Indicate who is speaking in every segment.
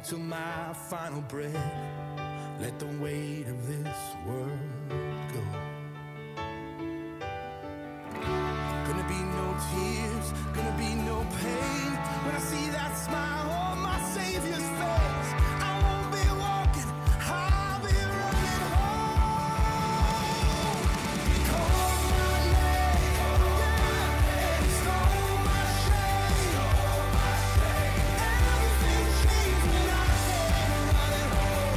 Speaker 1: till my final breath. Let the weight of this world go. Gonna be no tears, gonna be no pain when I see that smile on my Savior's face. I won't be walking, I'll be running home. He called my name, yeah, and stole my shame. Everything changed when I came running home.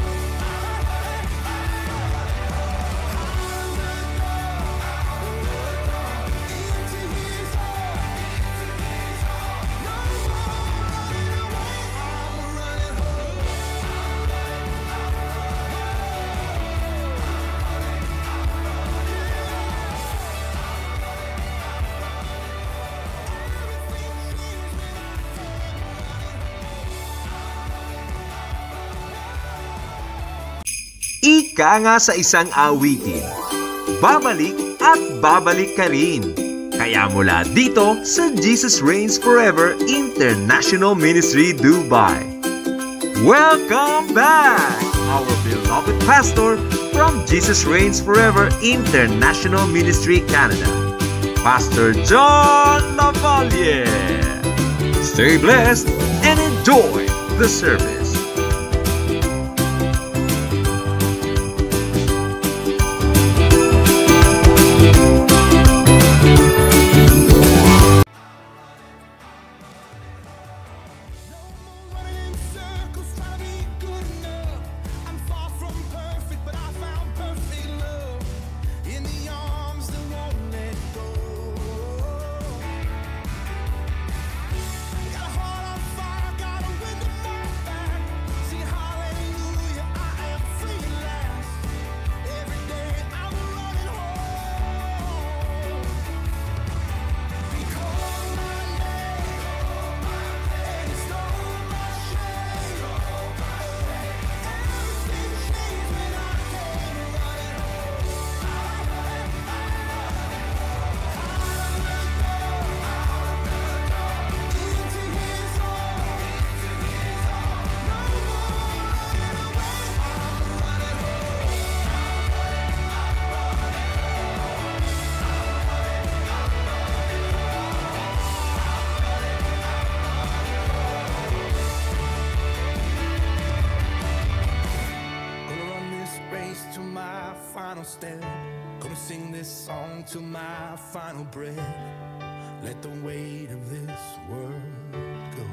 Speaker 1: Into His arms, no more running away. I'm running home.
Speaker 2: Ika nga sa isang awitin, babalik at babalik ka rin. Kaya mula dito sa Jesus Reigns Forever International Ministry, Dubai. Welcome back, our beloved pastor from Jesus Reigns Forever International Ministry, Canada, Pastor John Lavalle. Stay blessed and enjoy the service.
Speaker 1: Running in circles, trying to be good enough. I'm far from perfect, but I found perfect love in the arms that won't let go. Got a heart on fire, got a wind in my back. Sing hallelujah, I am free at last. Every day I'm running home. He called my name, and He stole my shame. Everything changed when I came running home. Into His arms, no more running away. I'm running home. Gonna run this race to my final step. Gonna sing this song till my final breath. Let the weight of this world go.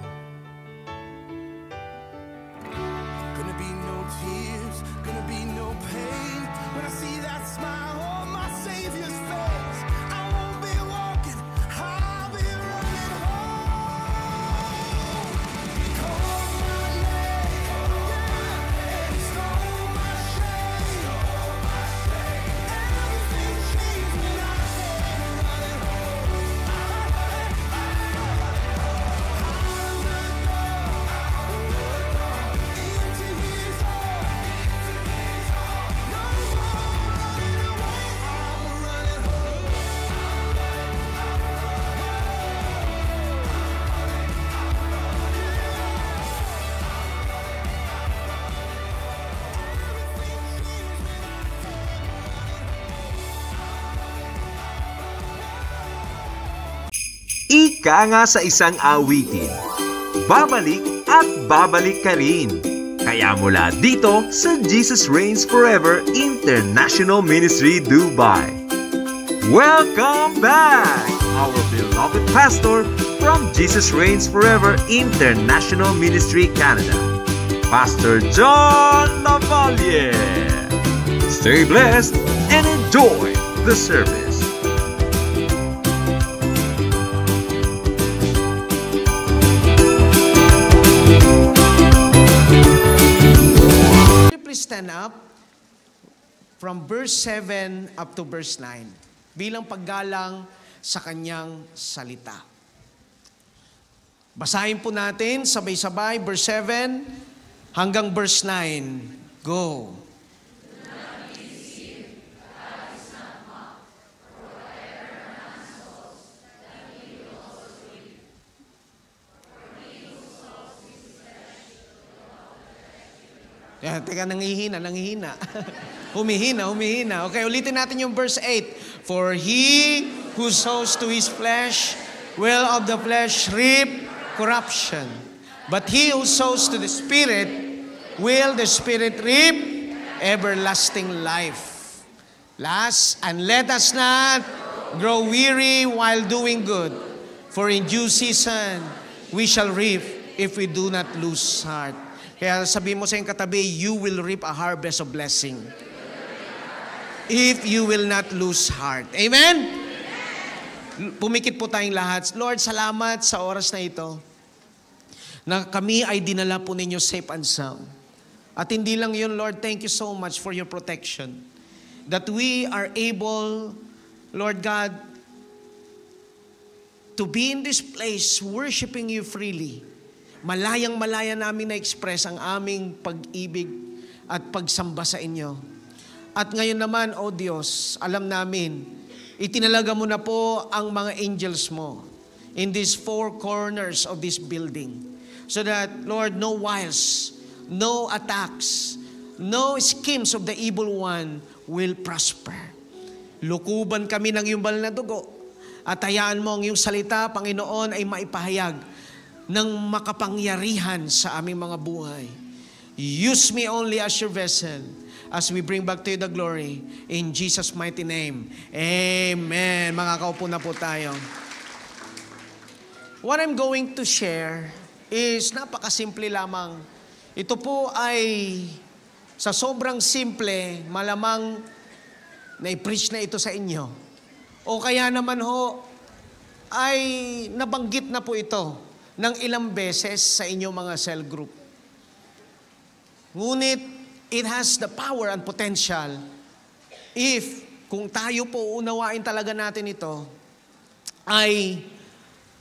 Speaker 1: Gonna be no tears, gonna be no pain when I see that smile on my Savior's face. I won't be walking, I'll be running home. He called my name, yeah, and He stole my shame. Everything changed when I came running home. Into His arms, no more running away. I'm running home.
Speaker 2: Ika nga sa isang awitin, babalik at babalik ka rin. Kaya mula dito sa Jesus Reigns Forever International Ministry, Dubai. Welcome back, our beloved pastor from Jesus Reigns Forever International Ministry, Canada, Pastor John Lavalle. Stay blessed and enjoy the service.
Speaker 3: Please stand up from verse 7 up to verse 9 bilang paggalang sa kanyang salita. Basahin po natin sabay-sabay verse 7 hanggang verse 9. Go! Teka, nangihina. humihina. Okay, ulitin natin yung verse 8. For he who sows to his flesh will of the flesh reap corruption. But he who sows to the Spirit will the Spirit reap everlasting life. Last, and let us not grow weary while doing good, for in due season we shall reap if we do not lose heart. Kaya sabihin mo sa iyong katabi, you will reap a harvest of blessing if you will not lose heart. Amen? Pumikit po tayong lahat. Lord, salamat sa oras na ito na kami ay dinala po ninyo safe and sound. At hindi lang yun, Lord, thank you so much for your protection. That we are able, Lord God, to be in this place worshiping you freely. Malayang-malaya namin na-express ang aming pag-ibig at pagsamba sa inyo. At ngayon naman, O Diyos, alam namin, itinalaga mo na po ang mga angels mo in these four corners of this building. So that, Lord, no wiles, no attacks, no schemes of the evil one will prosper. Lukuban kami ng iyong banal na dugo at hayaan mo ang iyong salita, Panginoon, ay maipahayag ng makapangyarihan sa aming mga buhay. Use me only as your vessel as we bring back to you the glory. In Jesus' mighty name. Amen. Mga kaupo na po tayo. What I'm going to share is napakasimple lamang. Ito po ay sa sobrang simple, malamang na-preach na ito sa inyo. O kaya naman ho, ay nabanggit na po ito ng ilang beses sa inyong mga cell group. Ngunit, it has the power and potential if, kung tayo po unawain talaga natin ito, ay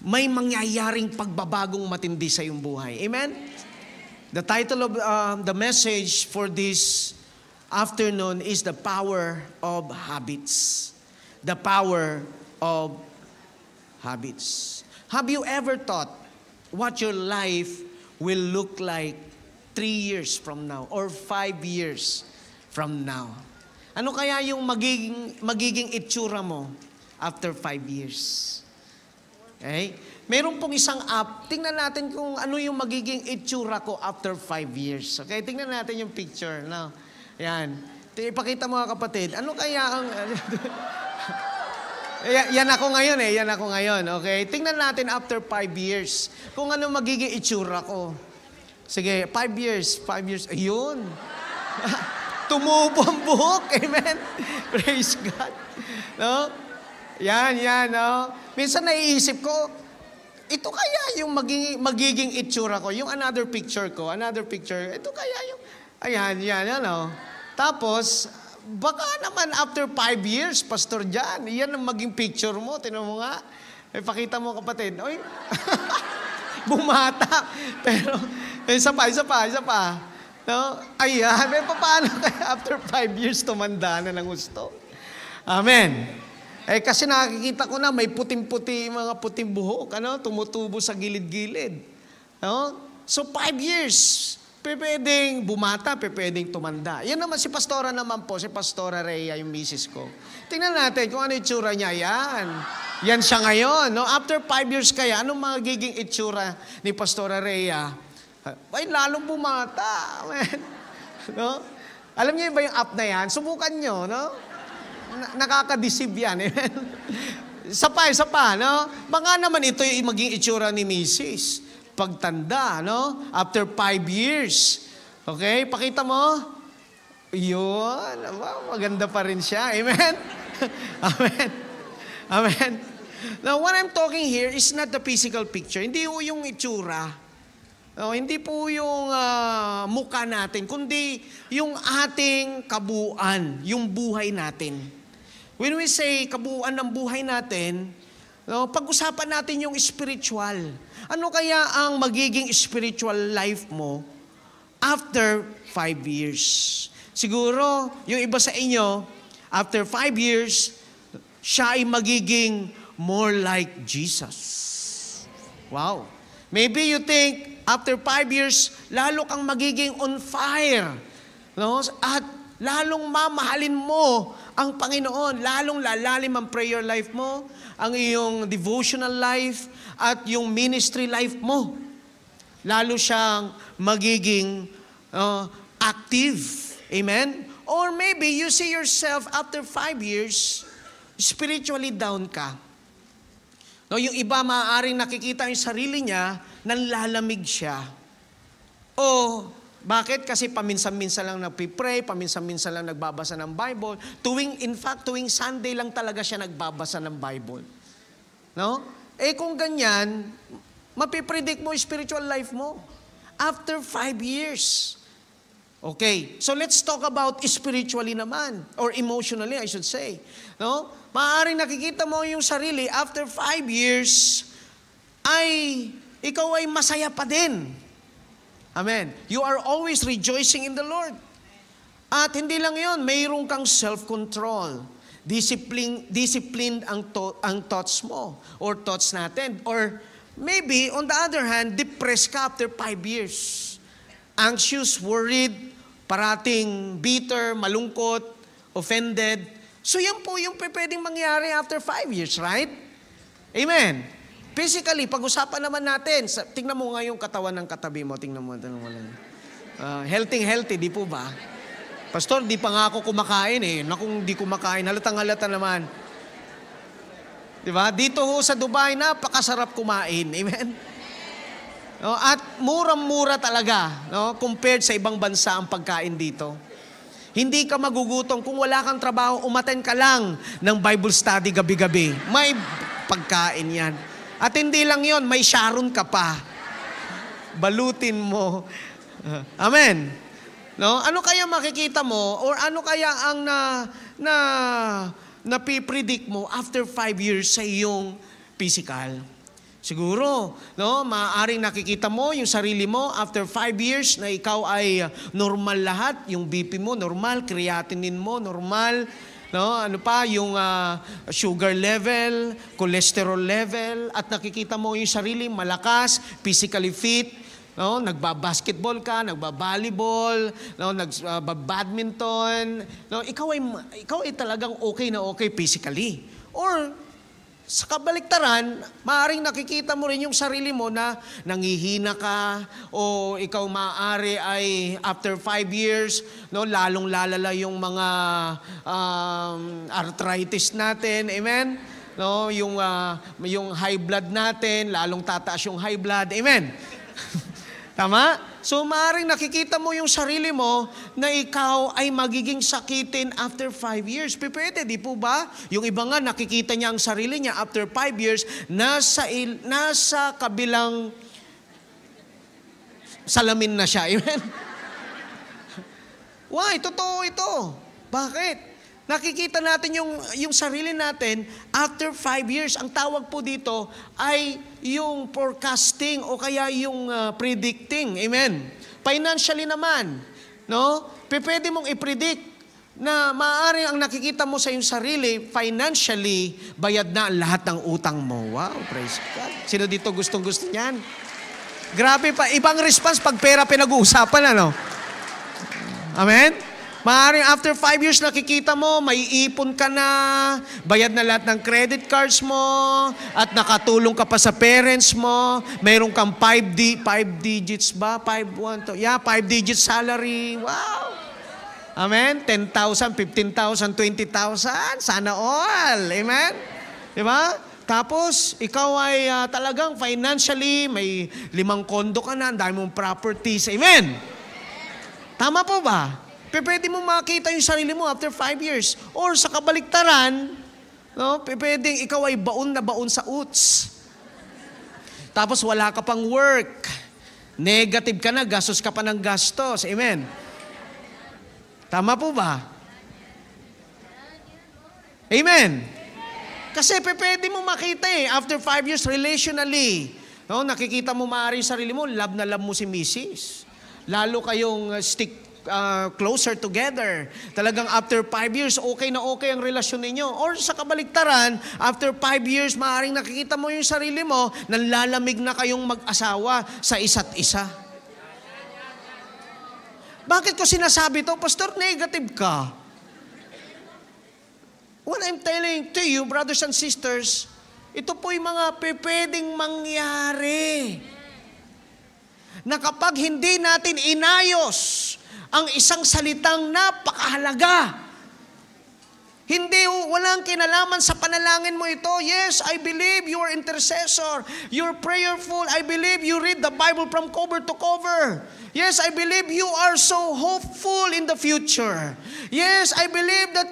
Speaker 3: may mangyayaring pagbabagong matindi sa iyong buhay. Amen? The title of the message for this afternoon is The Power of Habits. The Power of Habits. Have you ever thought what your life will look like 3 years from now or 5 years from now? Ano kaya yung magiging itsura mo after 5 years? Okay? Meron pong isang app, tingnan natin kung ano yung magiging itsura ko after 5 years. Okay, tingnan natin yung picture. No? Yan. Ipakita mga kapatid, ano kaya ang... Yan ako ngayon eh, yan ako ngayon. Okay, tingnan natin after 5 years, kung ano magiging itsura ko. Sige, 5 years, ayun. Tumubo ang buhok, amen? Praise God. No? Yan, no? Minsan naiisip ko, ito kaya yung magiging itsura ko, yung another picture, ito kaya yung, yan, no? Tapos, baka naman after 5 years, Pastor John, yan ang maging picture mo, tinan mo nga. Pakita mo kapatid, oy, bumata. Pero, isa pa. No? Ayan, paano kaya after 5 years tumanda na ng gusto? Amen. Kasi nakikita ko na may puting-puti, mga puting buhok, tumutubo sa gilid-gilid. No? So 5 years, pwedeng bumata, pwedeng tumanda. Yan naman si Pastora naman po, si Pastora Rhea, yung misis ko. Tingnan natin kung ano yung itsura niya. Yan siya ngayon. No? After 5 years kaya, anong magiging itsura ni Pastora Rhea? Ay, lalong bumata. No? Alam niyo ba yung app na yan? Subukan nyo, no? Nakaka-deceive yan. Isa pa, no? Baka naman ito yung maging itsura ni Mrs. Pagtanda, no? After 5 years. Okay? Pakita mo. Yun. Maganda pa rin siya. Amen? Amen. Now, what I'm talking here is not the physical picture. Hindi po yung itsura. No, hindi po yung mukha natin, kundi yung ating kabuuan, yung buhay natin. When we say kabuuan ng buhay natin, no, pag-usapan natin yung spiritual. Ano kaya ang magiging spiritual life mo after 5 years? Siguro, yung iba sa inyo, after 5 years, siya ay magiging more like Jesus. Wow. Maybe you think, after 5 years, lalo kang magiging on fire No? At lalong mamahalin mo ang Panginoon, lalong lalalim ang prayer life mo, ang iyong devotional life, at yung ministry life mo. Lalo siyang magiging active. Amen? Or maybe you see yourself after 5 years, spiritually down ka. No, yung iba maaaring nakikita yung sarili niya, nanlalamig siya. O bakit? Kasi paminsan-minsan lang nagpipray, paminsan-minsan lang nagbabasa ng Bible. In fact, tuwing Sunday lang talaga siya nagbabasa ng Bible. No? Kung ganyan, mapipredict mo yung spiritual life mo. After 5 years. Okay, so let's talk about spiritually naman, or emotionally, I should say. No? Maaaring nakikita mo yung sarili, after 5 years, ikaw ay masaya pa din. Amen. You are always rejoicing in the Lord. At hindi lang yun, mayroon kang self-control. Disciplined ang thoughts mo, or thoughts natin. Or maybe, on the other hand, depressed ka after 5 years. Anxious, worried, parating bitter, malungkot, offended. So yan po yung pwedeng mangyari after 5 years, right? Amen. Physically, pag-usapan naman natin, tingnan mo nga yung katawan ng katabi mo, tingnan mo lang. Healthy, di po ba? Pastor, di pa nga ako kumakain eh. Nakung di kumakain, halatang-halata naman. Di ba? Dito ho sa Dubai, napakasarap kumain. Amen? No, at murang-mura talaga, no, compared sa ibang bansa ang pagkain dito. Hindi ka magugutom kung wala kang trabaho, umattend ka lang ng Bible study gabi-gabi. May pagkain yan. At hindi lang yon, may Sharon ka pa. Balutin mo. Amen. No? Ano kaya makikita mo, or ano kaya ang napipredict mo after 5 years sa iyong physical? Siguro, no, maaaring nakikita mo yung sarili mo after 5 years na ikaw ay normal lahat, yung BP mo normal, creatinine mo normal, no, ano pa, yung sugar level, cholesterol level, at nakikita mo yung sarili malakas, physically fit, no, nagba-basketball ka, nagba-volleyball, no, nagba-badminton, no, ikaw ay talagang okay na okay physically. Or sa kabaliktaran, maaaring nakikita mo rin yung sarili mo na nangihina ka, o ikaw maaari ay after 5 years, no, lalong lalala yung mga arthritis natin, amen? No, yung high blood natin, lalong tataas yung high blood, amen? Tama? So maaaring nakikita mo yung sarili mo na ikaw ay magiging sakitin after 5 years. Pwede, di po ba? Yung iba nga nakikita niya ang sarili niya after 5 years, nasa kabilang salamin na siya. Amen? Why? Totoo ito. Bakit? Nakikita natin yung sarili natin after 5 years. Ang tawag po dito ay yung forecasting o kaya yung predicting. Amen? Financially naman, no? Pwede mong i-predict na maaari ang nakikita mo sa iyong sarili, financially, bayad na ang lahat ng utang mo. Wow, praise God. Sino dito gustong-gusto niyan? Grabe pa. Ibang response pag pera pinag-uusapan, ano? Amen? Maaaring after 5 years nakikita mo, may ipon ka na, bayad na lahat ng credit cards mo, at nakatulong ka pa sa parents mo, mayroon kang 5 digits ba? 5 digits salary. Wow! Amen? 10,000, 15,000, 20,000. Sana all. Amen? Diba? Tapos, ikaw ay talagang financially, may 5 kondo ka na, ang dami mong properties. Amen? Tama po ba? Pwede mo makita yung sarili mo after 5 years. Or sa kabaliktaran, no, pwedeng ikaw ay baon na baon sa UTS. Tapos wala ka pang work. Negative ka na, gastos ka pa ng gastos. Amen? Tama po ba? Amen? Kasi pwede mo makita after 5 years relationally. No, nakikita mo maaari yung sarili mo, love na love mo si Mrs. Lalo kayong stick closer together. Talagang after 5 years, okay na okay ang relasyon ninyo. Or sa kabaliktaran, after 5 years, maaaring nakikita mo yung sarili mo, nanlalamig na kayong mag-asawa sa isa't isa. Bakit ko sinasabi to? Pastor, negative ka. What I'm telling to you, brothers and sisters, ito po'y mga pwedeng mangyari. Na kapag hindi natin inayos ang isang salitang napakahalaga, walang kinalaman sa panalangin mo ito. Yes, I believe you are intercessor. You're prayerful. I believe you read the Bible from cover to cover. Yes, I believe you are so hopeful in the future. Yes, I believe that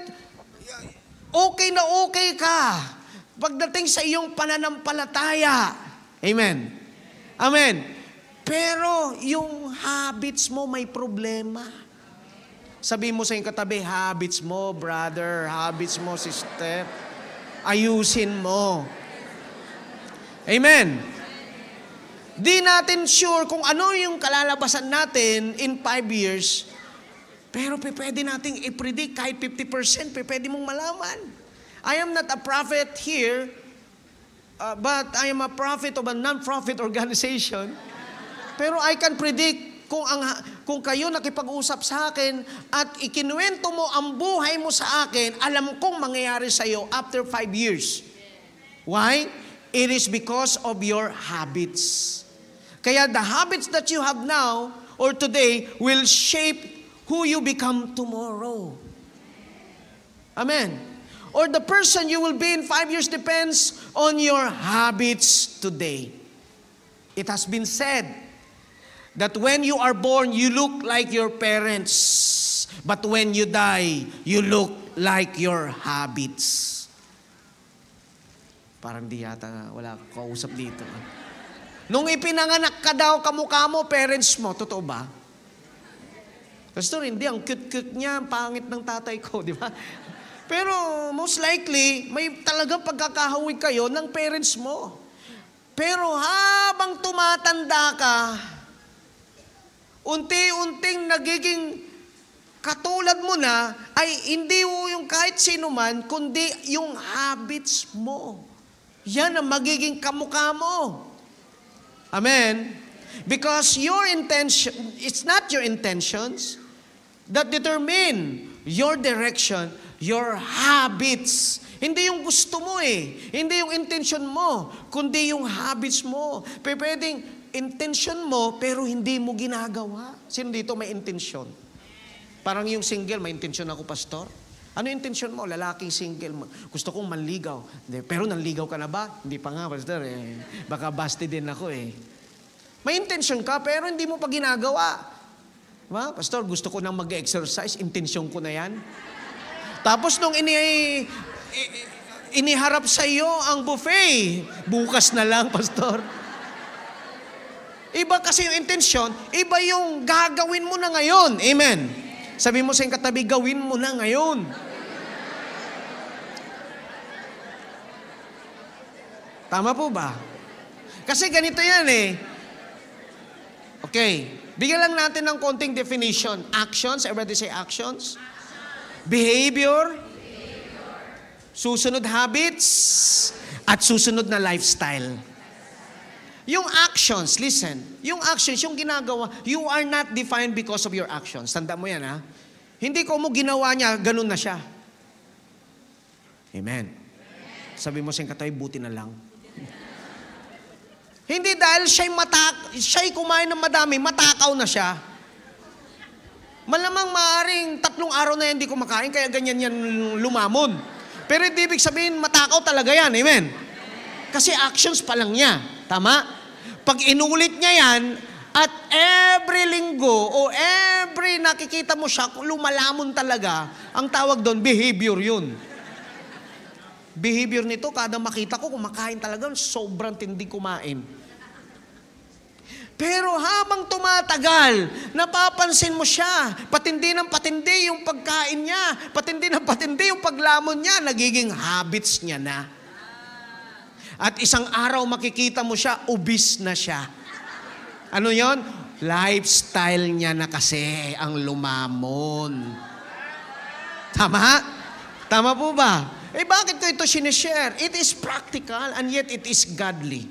Speaker 3: okay na okay ka pagdating sa iyong pananampalataya. Amen. Amen. Pero yung habits mo may problema. Sabi mo sa iyong katabi, habits mo, brother, habits mo, sister, ayusin mo. Amen. Di natin sure kung ano yung kalalabasan natin in 5 years, pero pwede nating i-predict kahit 50%, pwede mong malaman. I am not a prophet here, but I am a prophet of a non-profit organization. Pero I can predict kung kayo nakipag-usap sa akin at ikinuwento mo ang buhay mo sa akin, alam kong mangyayari sa iyo after 5 years. Why? It is because of your habits. Kaya the habits that you have now or today will shape who you become tomorrow. Amen. Or the person you will be in 5 years depends on your habits today. It has been said that when you are born, you look like your parents. But when you die, you look like your habits. Parang di yata wala kausap dito. Nung ipinanganak ka daw, kamukha mo, parents mo. Totoo ba? Pastor, hindi. Ang cute-cute niya, ang pangit ng tatay ko, di ba? Pero most likely, may talagang pagkakahawig kayo ng parents mo. Pero habang tumatanda ka, unti-unting nagiging katulad mo na, ay hindi mo yung kahit sino man, kundi yung habits mo. Yan ang magiging kamukha mo. Amen? Because your intention, it's not your intentions that determine your direction, your habits. Hindi yung gusto mo hindi yung intention mo, kundi yung habits mo. Pwedeng intention mo, pero hindi mo ginagawa. Sino dito may intention? Parang yung single, may intention ako, pastor. Ano yung intention mo? Lalaking single. Gusto kong manligaw. Pero nanligaw ka na ba? Hindi pa nga, pastor. Baka busted din ako May intention ka, pero hindi mo pa ginagawa. Diba? Pastor, gusto ko nang mag-exercise. Intention ko na yan. Tapos nung iniharap sa iyo ang buffet, bukas na lang, pastor. Iba kasi yung intensyon, iba yung gagawin mo na ngayon. Amen. Sabi mo sa iyong katabi, gawin mo na ngayon. Tama po ba? Kasi ganito yan Okay. Bigyan lang natin ng konting definition. Actions, everybody say actions. Behavior. Susunod habits. At susunod na lifestyle. Yung actions, listen, yung actions, yung ginagawa, you are not defined because of your actions. Tanda mo yan, Hindi ko mo ginawa niya, ganun na siya. Amen. Sabi mo sa katabi, buti na lang. Hindi dahil siya'y kumain ng madami, matakaw na siya. Malamang maaring 3 araw na yan hindi kumakain, kaya ganyan yan lumamon. Pero hindi ibig sabihin, matakaw talaga yan. Amen. Kasi actions pa lang niya. Tama? Pag inulit niya yan, at every linggo o every nakikita mo siya, lumalamon talaga, ang tawag doon, behavior yun. Behavior nito, kada makita ko, kumakain talaga, sobrang tindi kumain. Pero habang tumatagal, napapansin mo siya, patindi ng patindi yung pagkain niya, patindi ng patindi yung paglamon niya, nagiging habits niya na. At isang araw makikita mo siya, obese na siya. Ano yon? Lifestyle niya na kasi ang lumamon. Tama? Tama po ba? Bakit ko ito sinishare? It is practical and yet it is godly.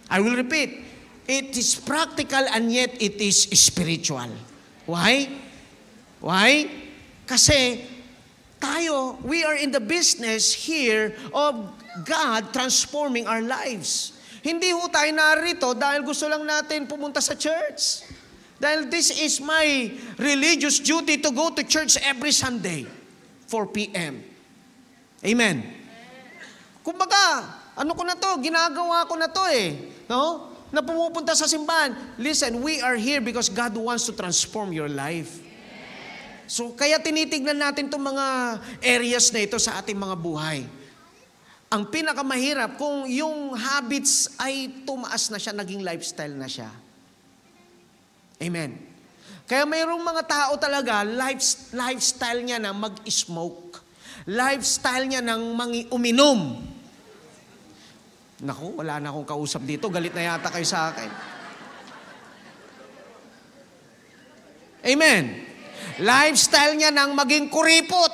Speaker 3: I will repeat. It is practical and yet it is spiritual. Why? Why? Kasi tayo, we are in the business here of God transforming our lives. Hindi ho tayo narito dahil gusto lang natin pumunta sa church. Dahil this is my religious duty to go to church every Sunday, 4 p.m. Amen. Kumbaga, ano ko na to? Ginagawa ko na to no? Na pumupunta sa simbahan. Listen, we are here because God wants to transform your life. So, kaya tinitignan natin itong mga areas na ito sa ating mga buhay. Ang pinakamahirap, kung yung habits ay tumaas na siya, naging lifestyle na siya. Amen. Kaya mayroong mga tao talaga, lifestyle niya na mag-smoke. Lifestyle niya ng uminom. Naku, wala na akong kausap dito. Galit na yata kayo sa akin. Amen. Lifestyle niya ng maging kuripot.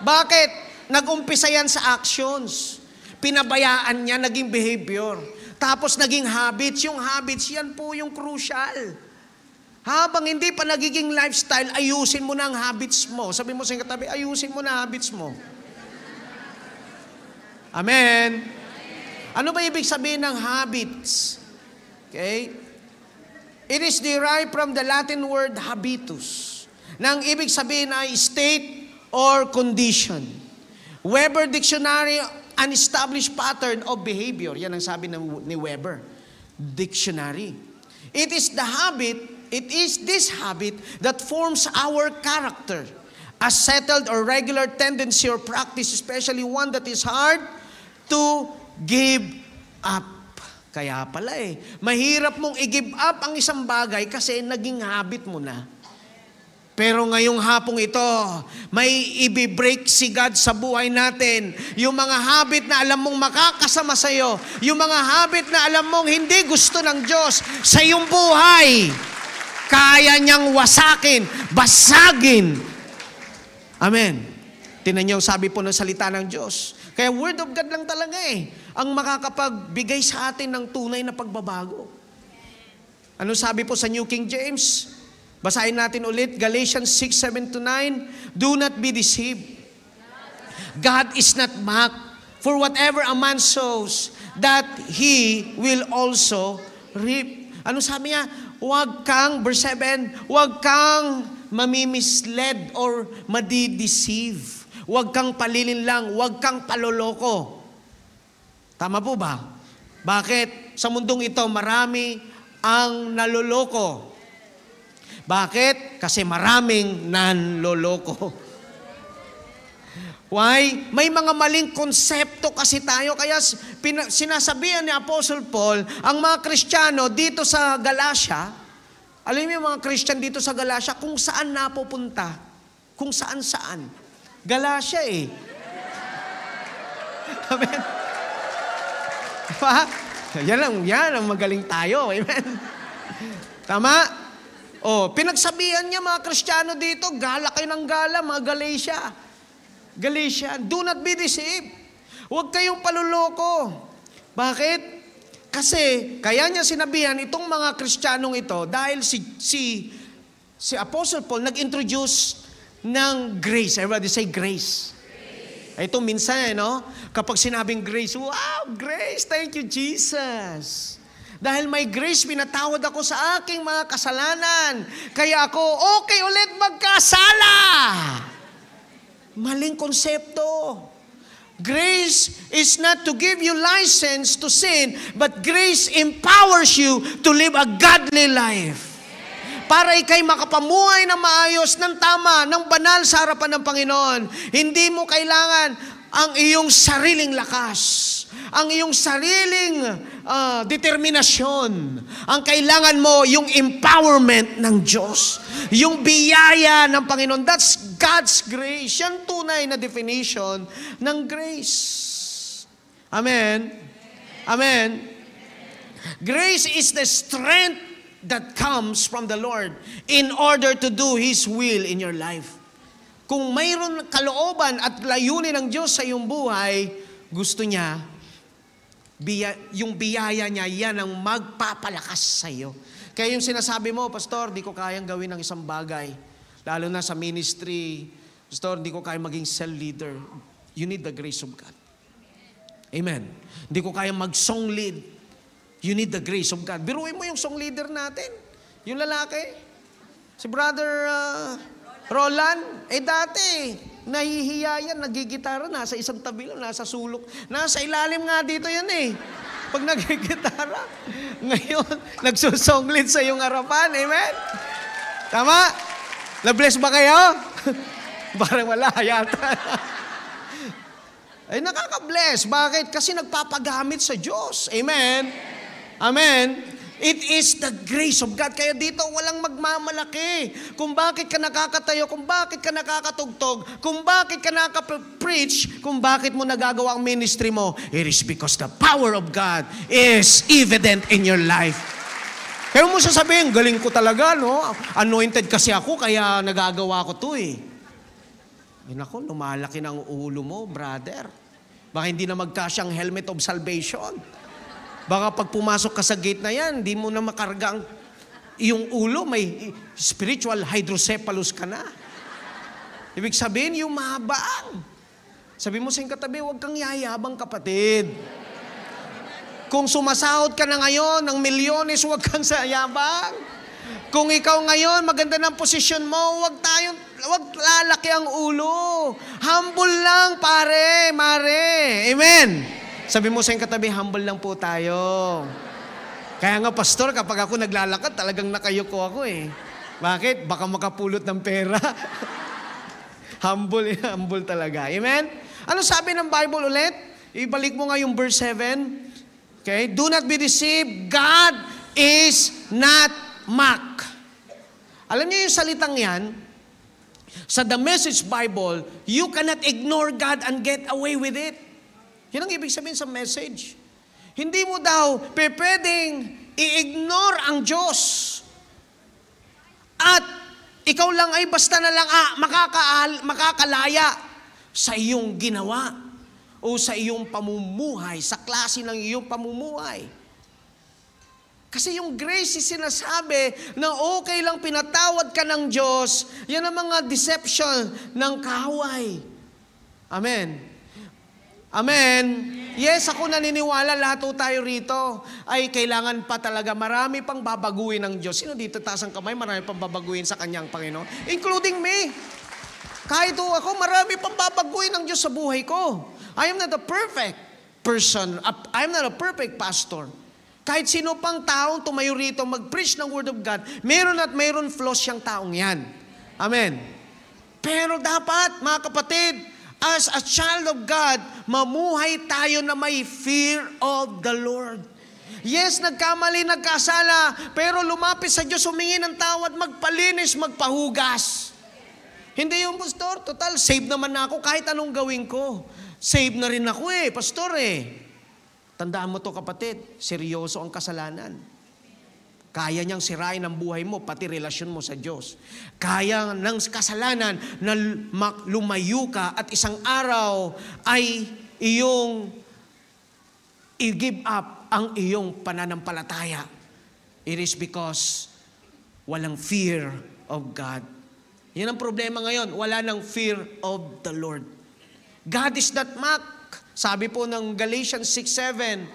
Speaker 3: Bakit? Nag-umpisa yan sa actions. Pinabayaan niya, naging behavior. Tapos naging habits. Yung habits, yan po yung crucial. Habang hindi pa nagiging lifestyle, ayusin mo na ang habits mo. Sabi mo sa katabi, ayusin mo na habits mo. Amen. Ano ba ibig sabihin ng habits? Okay? It is derived from the Latin word habitus. Nang ibig sabihin ay state or condition. Weber Dictionary, an established pattern of behavior. Yan ang sabi ni Weber Dictionary. It is this habit that forms our character. A settled or regular tendency or practice, especially one that is hard to give up. Kaya pala mahirap mong i-give up ang isang bagay kasi naging habit mo na. Pero ngayong hapong ito, may i-break si God sa buhay natin. Yung mga habit na alam mong makakasama sa iyo, yung mga habit na alam mong hindi gusto ng Diyos sa iyong buhay, kaya niyang wasakin, basagin. Amen. Tingnan niyo, sabi po ng salita ng Diyos. Kaya word of God lang talaga ang makakapagbigay sa atin ng tunay na pagbabago. Ano sabi po sa New King James? Basahin natin ulit, Galatians 6:7-9. Do not be deceived. God is not mocked. For whatever a man sows, that he will also reap. Ano sabi niya? Huwag kang, verse 7, huwag kang mamimisled or madideceive. Huwag kang palilinlang, huwag kang paloloko. Tama po ba? Bakit? Sa mundong ito, marami ang naloloko. Bakit? Kasi maraming nanloloko. Why? May mga maling konsepto kasi tayo. Kaya sinasabihan ni Apostle Paul, ang mga Kristiyano dito sa Galacia, alam niyo yung mga Christian dito sa Galacia, kung saan napupunta, kung saan-saan. Galacia Amen. Diba? Yan ang magaling tayo. Amen. Tama? Pinagsabihan niya mga Kristiyano dito, gala kayo ng gala, mga Galatia, do not be deceived. Huwag kayong paluloko. Bakit? Kasi, kaya niya sinabihan itong mga Kristiyanong ito, dahil si Apostle Paul nag-introduce ng grace. Everybody say grace. Ito minsan, kapag sinabing grace, wow, grace, thank you, Jesus. Dahil may grace, pinatawad ako sa aking mga kasalanan. Kaya ako, okay ulit magkasala. Maling konsepto. Grace is not to give you license to sin, but grace empowers you to live a godly life. Para ikay makapamuhay na maayos, ng tama, ng banal sa harapan ng Panginoon. Hindi mo kailangan ang iyong sariling lakas, ang iyong sariling determinasyon. Ang kailangan mo, yung empowerment ng Diyos. Yung biyaya ng Panginoon. That's God's grace. Yan tunay na definition ng grace. Amen? Amen? Grace is the strength that comes from the Lord in order to do His will in your life. Kung mayroon kalooban at layunin ng Diyos sa iyong buhay, gusto niya, yung biyaya niya, yan ang magpapalakas sa iyo. Kaya yung sinasabi mo, Pastor, di ko kayang gawin ng isang bagay. Lalo na sa ministry. Pastor, di ko kayang maging cell leader. You need the grace of God. Amen. Hindi ko kayang mag-song lead. You need the grace of God. Biruin mo yung song leader natin. Yung lalaki. Si Brother Roland. Dati, nahihiya yan, nagigitara, nasa isang tabi lang, nasa sulok. Nasa ilalim nga dito yan Pag nagigitara. Ngayon, nagsusong lead sa iyong harapan. Amen? Tama? Na-bless ba kayo? Parang wala yata. Ay, nakaka-bless. Bakit? Kasi nagpapagamit sa Diyos. Amen? Amen? It is the grace of God. Kaya dito walang magmamalaki. Kung bakit ka nakakatayo, kung bakit ka nakakatugtog, kung bakit ka nakaka-preach, kung bakit mo nagagawa ang ministry mo, it is because the power of God is evident in your life. Kaya mo sasabihin, galing ko talaga, no? Anointed kasi ako, kaya nagagawa ko to Naku, lumalaki ng ulo mo, brother. Baka hindi na magkasya ang helmet of salvation. Baka pag pumasok ka sa gate na yan, hindi mo na makarga ang iyong ulo, may spiritual hydrocephalus ka na. Ibig sabihin, yung mahabang. Sabi mo sa iyong katabi, huwag kang yayabang, kapatid. Kung sumasahod ka na ngayon ng milyones, huwag kang sayabang. Kung ikaw ngayon, maganda ng posisyon mo, huwag lalaki ang ulo. Humble lang, pare, mare. Amen. Sabi mo sa iyong katabi, humble lang po tayo. Kaya nga, pastor, kapag ako naglalakad, talagang nakayuko ako Bakit? Baka makapulot ng pera. Humble talaga. Amen? Ano sabi ng Bible ulit? Ibalik mo nga yung verse 7. Okay? Do not be deceived. God is not mocked. Alam niyo yung salitang yan, sa The Message Bible, you cannot ignore God and get away with it. Yan ang ibig sabihin sa message. Hindi mo daw pwedeng i-ignore ang Diyos. At ikaw lang ay basta na lang makakalaya sa iyong ginawa o sa iyong pamumuhay, sa klase ng iyong pamumuhay. Kasi yung grace is sinasabi na okay lang pinatawad ka ng Diyos, yan ang mga deception ng kaaway. Amen. Amen. Yes, ako naniniwala, lahat tayo rito ay kailangan pa talaga. Marami pang babaguhin ng Diyos. Sino dito taas ang kamay? Marami pang babaguhin sa kanyang Panginoon. Including me. Kahit ako, marami pang babaguhin ng Diyos sa buhay ko. I am not a perfect person. I am not a perfect pastor. Kahit sino pang taong tumayo rito mag-preach ng Word of God, meron at meron flaws siyang taong yan. Amen. Pero dapat, mga kapatid, as a child of God, mamuhay tayo na may fear of the Lord. Yes, nagkamali, nagkasala, pero lumapit sa Diyos, humingi ng tawad, magpalinis, magpahugas. Hindi yung pastor, total, save naman na ako kahit anong gawin ko. Save na rin ako pastor Tandaan mo to, kapatid, seryoso ang kasalanan. Kaya niyang sirain ang buhay mo, pati relasyon mo sa Diyos. Kaya ng kasalanan na lumayo ka at isang araw ay iyong i-give up ang iyong pananampalataya. It is because walang fear of God. Yan ang problema ngayon, wala nang fear of the Lord. God is not mocked. Sabi po ng Galatians 6:7,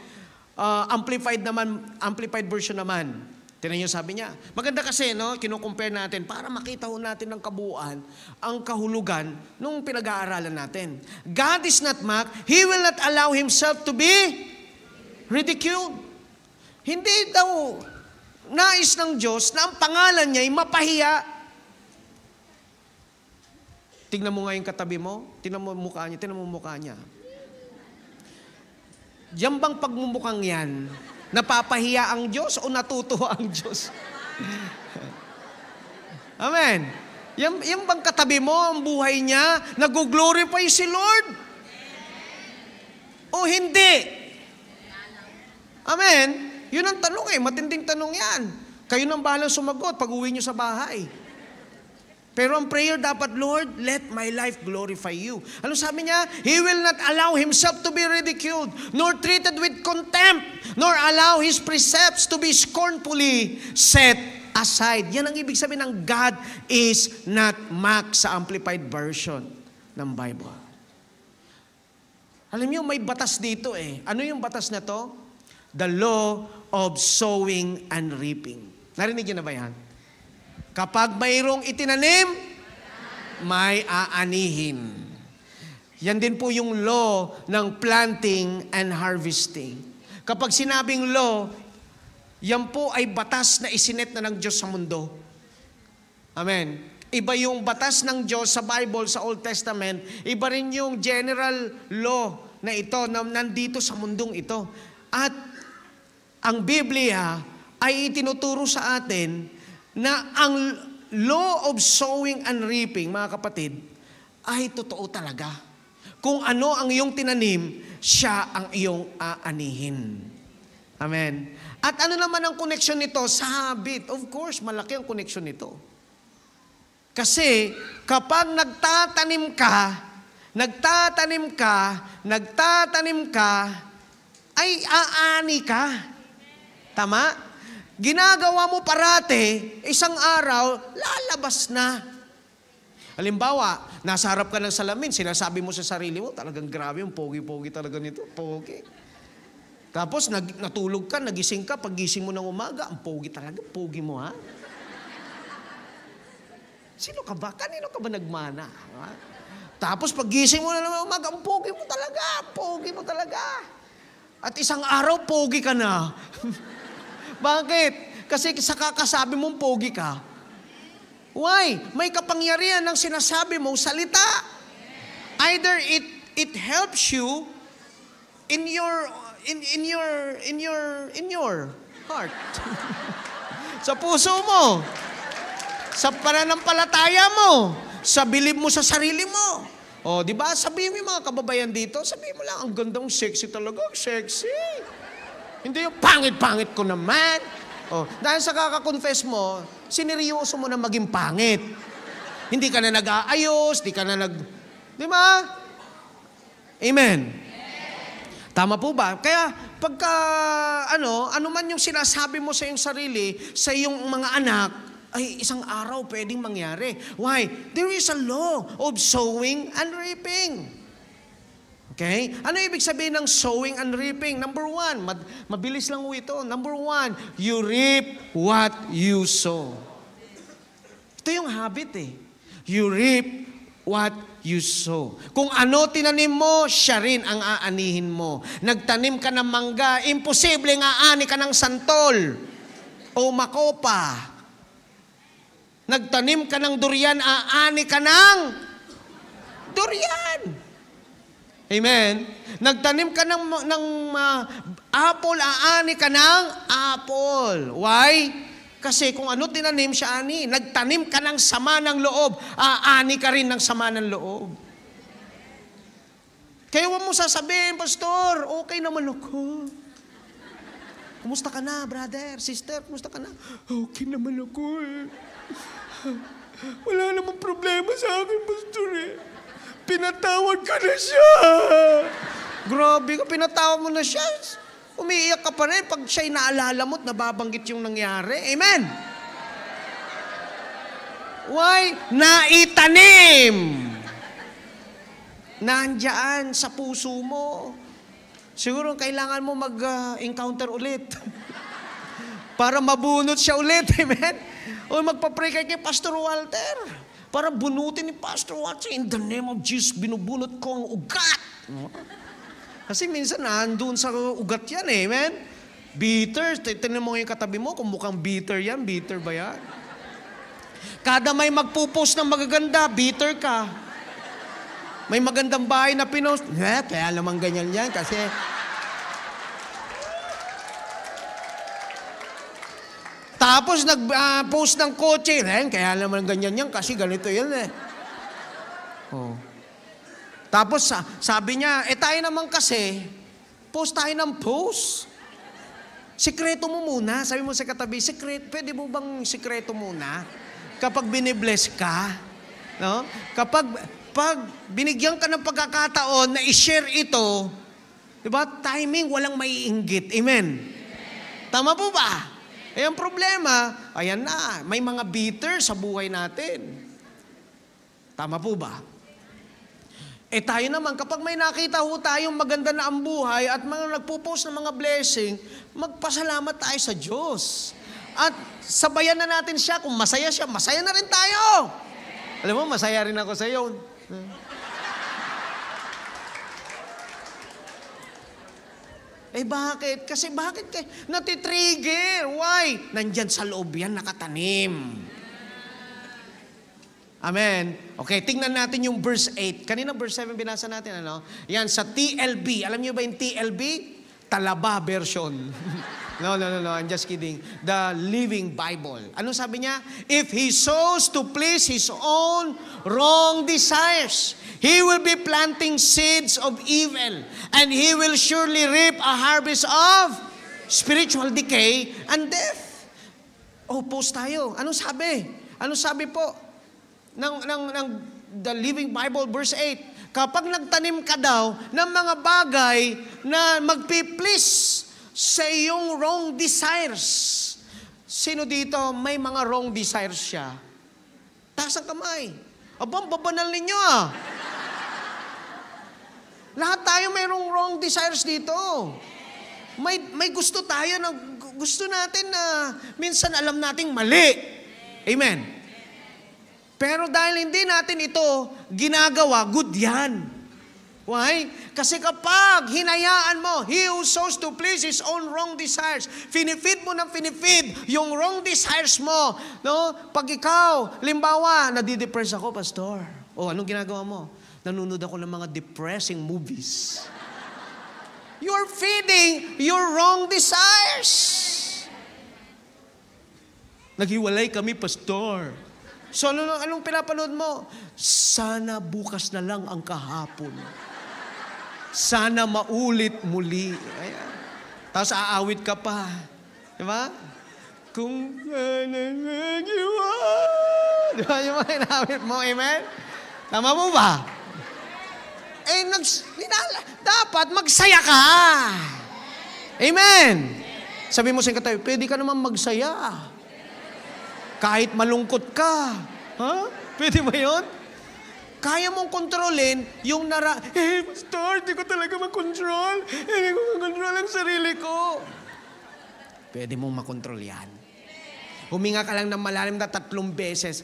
Speaker 3: amplified version naman. Tingnan niyo, sabi niya. Maganda kasi, kino-compare natin para makita natin ng kabuuan ang kahulugan nung pinag-aaralan natin. God is not mocked. He will not allow Himself to be ridiculed. Hindi daw nais ng Diyos na ang pangalan niya ay mapahiya. Tingnan mo nga yung katabi mo. Tingnan mo mukha niya. Diyan bang pagmumukhang yan, napapahiya ang Diyos o natutuwa ang Diyos? Amen. Yan bang katabi mo, ang buhay niya, nag-glorify si Lord? O hindi? Amen. Yun ang tanong matinding tanong yan. Kayo nang bahalang sumagot pag uwi nyo sa bahay. Pero ang prayer dapat, Lord, let my life glorify you. Ano sabi niya? He will not allow Himself to be ridiculed, nor treated with contempt, nor allow His precepts to be scornfully set aside. Yan ang ibig sabihin ng God is not mocked sa Amplified Version ng Bible. Alam niyo, may batas dito eh. Ano yung batas na to? The law of sowing and reaping. Narinig niyo na ba yan? Kapag mayroong itinanim, may aanihin. Yan din po yung law ng planting and harvesting. Kapag sinabing law, yan po ay batas na isinet na ng Diyos sa mundo. Amen. Iba yung batas ng Diyos sa Bible, sa Old Testament. Iba rin yung general law na ito, na nandito sa mundong ito. At ang Biblia ay itinuturo sa atin na ang law of sowing and reaping, mga kapatid, ay totoo talaga. Kung ano ang iyong tinanim, siya ang iyong aanihin. Amen. At ano naman ang connection nito sa habit? Of course, malaki ang connection nito. Kasi kapag nagtatanim ka, ay aani ka. Tama? Ginagawa mo parate, isang araw, lalabas na. Halimbawa, nasa harap ka ng salamin, sinasabi mo sa sarili mo, talagang grabe yung pogi-pogi talaga nito, pogi. Tapos natulog ka, nagising ka, paggising mo ng umaga, ang pogi talaga, pogi mo ha? Sino ka ba? Kanino ka ba nagmana? Ha? Tapos paggising mo na naman umaga, ang pogi mo talaga. At isang araw, pogi ka na. Bakit? Kasi sa kakasabi mong pogi ka. Why? May kapangyarihan ng sinasabi mong salita. Either it helps you in your heart. Sa puso mo. Sa pananampalataya mo, sa bilib mo sa sarili mo. O, di ba? Sabihin mo yung mga kababayan dito, sabihin mo lang, ang gandang sexy talaga, sexy. Hindi yung pangit-pangit ko naman. O, dahil sa kakakonfess mo, sineryoso mo na maging pangit. Hindi ka na nag-aayos, di ka na di ba? Amen. Tama po ba? Kaya, pagka, ano man yung sinasabi mo sa iyong sarili, sa iyong mga anak, ay isang araw pwedeng mangyari. Why? There is a law of sowing and reaping. Okay? Ano ibig sabihin ng sowing and reaping? Number 1, mabilis lang ito. Number 1, you reap what you sow. Ito yung habit eh. You reap what you sow. Kung ano tinanim mo, siya rin ang aanihin mo. Nagtanim ka ng mangga, imposible nga aani ka ng santol o makopa. Nagtanim ka ng durian, aani ka ng durian. Amen? Nagtanim ka ng apple, aani ka ng apple. Why? Kasi kung ano tinanim, siya ani. Nagtanim ka ng sama ng loob, aani ka rin ng sama ng loob. Kaya huwag mo sasabihin, Pastor, okay naman ako. Kumusta ka na, brother, sister? Kumusta ka na? Okay naman ako eh. Wala namang problema sa akin, Pastor eh. Pinatawad ka na siya. Grabe ka, pinatawad mo na siya. Umiiyak ka pa rin pag siya'y naalala mo at nababanggit yung nangyari. Amen? Why? Naitanim. Nandyan sa puso mo. Siguro kailangan mo mag-encounter ulit. Para mabunot siya ulit. Amen? O magpa-pray kay Pastor Walter. Para bunutin ni Pastor Walter. In the name of Jesus, binubunot ko ang ugat. Kasi minsan nandun sa ugat yan eh. Amen? Bitter. Tignan mo yung katabi mo kung mukhang bitter yan. Bitter ba yan? Kada may magpupost ng magaganda, bitter ka. May magandang bahay na pinost. Kaya naman ganyan yan kasi... Tapos nag-post ng kotse, kaya naman ganyan yan kasi ganito yan eh. Oh. Tapos sabi niya, tayo naman kasi, post tayo ng post. Sikreto mo muna. Sabi mo sa katabi, pwede mo bang sikreto muna? Kapag binibless ka, no? Kapag binigyan ka ng pagkakataon na i-share ito, Diba? Timing, walang maiinggit. Amen? Tama po ba? Eh, ang problema, ayan na, may mga bitter sa buhay natin. Tama po ba? Eh tayo naman, kapag may nakita ho tayong maganda na ang buhay at mga nagpo-post ng mga blessing, magpasalamat tayo sa Diyos. At sabayan na natin siya. Kung masaya siya, masaya na rin tayo. Alam mo, masaya rin ako sa iyo. Eh bakit? Kasi bakit natitrigger? Why? Nandyan sa loob yan, nakatanim. Amen. Okay, tingnan natin yung verse 8. Kanina verse 7 binasa natin, ano? Yan sa TLB. Alam niyo ba yung TLB? Talaba version. No, I'm just kidding. The Living Bible. Ano sabi niya? If he sows to please his own wrong desires, he will be planting seeds of evil, and he will surely reap a harvest of spiritual decay and death. Oh, post tayo. Ano sabi? Ano sabi po ng The Living Bible, verse 8? Kapag nagtanim ka daw ng mga bagay na magpi-please sa iyong wrong desires. Sino dito may mga wrong desires siya? Taas ang kamay. Abang, babanal ninyo ah. Lahat tayo mayroong wrong desires dito. May gusto tayo na gusto natin na minsan alam nating mali. Amen. Pero dahil hindi natin ito ginagawa, good yan. Why? Kasi kapag hinayaan mo, he who sows to please his own wrong desires, finifeed mo ng finifeed yung wrong desires mo. No? Pag ikaw, limbawa, nadidepress ako, pastor. O, anong ginagawa mo? Nanonood ako ng mga depressing movies. You're feeding your wrong desires. Naghiwalay kami, pastor. So, anong pinapanood mo? Sana bukas na lang ang kahapon. Sana maulit muli. Ayan. Tapos aawit ka pa. Diba? Kung sana nag-iwa. Diba yung mga inaawit mo? Amen? Tama mo ba? Eh, dapat magsaya ka. Amen? Sabi mo sa katayo, pwede ka naman magsaya. Kahit malungkot ka. Ha? Pwede ba yun? Kaya mong kontrolin yung pastor, di ko talaga makontrol. Hindi ko makontrol ang sarili ko. Pwede mong makontrol yan. Huminga ka lang ng malalim na 3 beses.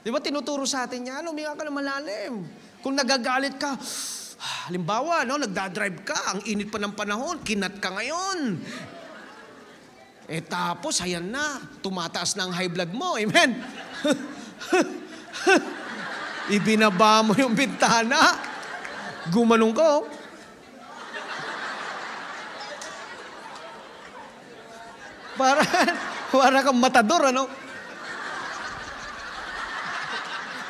Speaker 3: Di ba tinuturo sa atin yan? Huminga ka ng malalim. Kung nagagalit ka, halimbawa, no, nagdadrive ka, ang init pa ng panahon, kinat ka ngayon. Eh tapos, ayan na, tumataas na ang high blood mo. Amen? Ibinaba mo yung bintana. Gumanong ka, oh. Para kang matador, ano?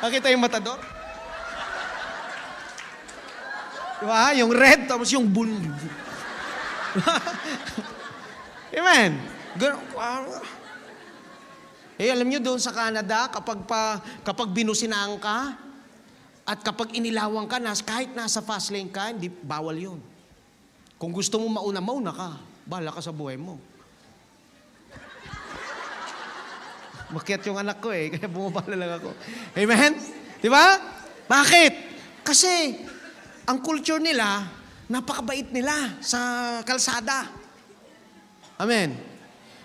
Speaker 3: Nakita yung matador? Diba? Yung red, tapos yung bull. Amen? Eh, alam nyo doon sa Canada, kapag binusinaan ka, at kapag inilawan ka, kahit nasa fast lane ka, hindi, bawal yun. Kung gusto mo mauna ka. Bahala ka sa buhay mo. Makiat yung anak ko eh, kaya bumabala lang ako. Amen? Di ba? Bakit? Kasi, ang culture nila, napakabait nila sa kalsada. Amen?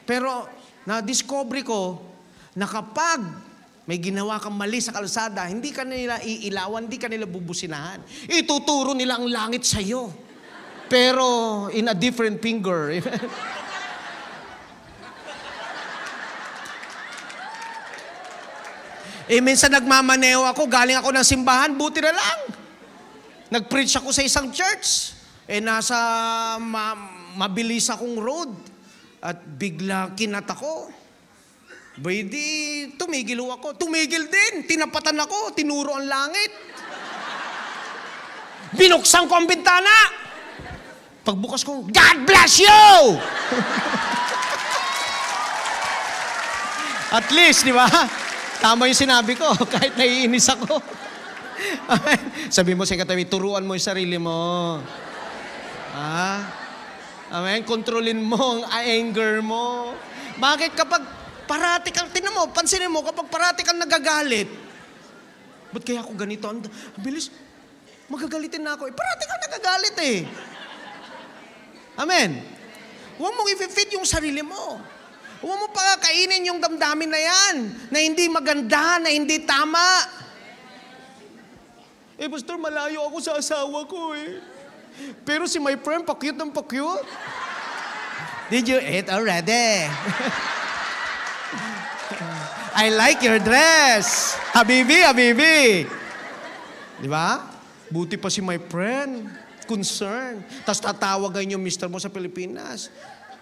Speaker 3: Pero, na-discover ko, na kapag may ginawa kang mali sa kalsada, hindi ka nila iilawan, hindi ka nila bubusinahan. Ituturo nila ang langit sa iyo. Pero in a different finger. Minsan nagmamaneho ako, galing ako ng simbahan, buti na lang. Nag-preach ako sa isang church. Nasa mabilis akong road. At bigla kinat ako. Di, tumigil ako. Tumigil din. Tinapatan ako. Tinuro ang langit. Binuksan ko ang bintana. Pagbukas ko, God bless you! At least, di ba? Tama yung sinabi ko. Kahit naiinis ako. Sabi mo sa katabi, turuan mo yung sarili mo. Amen? Kontrolin mo ang anger mo. Bakit kapag parati kang, tinan mo, pansinin mo, kapag parati kang nagagalit, ba't kaya ako ganito? Ang bilis, magagalitin na ako. Parati kang nagagalit eh. Amen? Huwag mong i-fit yung sarili mo. Huwag mo pakakainin yung damdamin na yan, na hindi maganda, na hindi tama. Pastor, malayo ako sa asawa ko eh. Pero si my friend, pa-cute ng pa-cute. Did you eat already? I like your dress. Habibi, habibi. Di ba? Buti pa si my friend. Concern. Tapos tatawagan yung mister mo sa Pilipinas.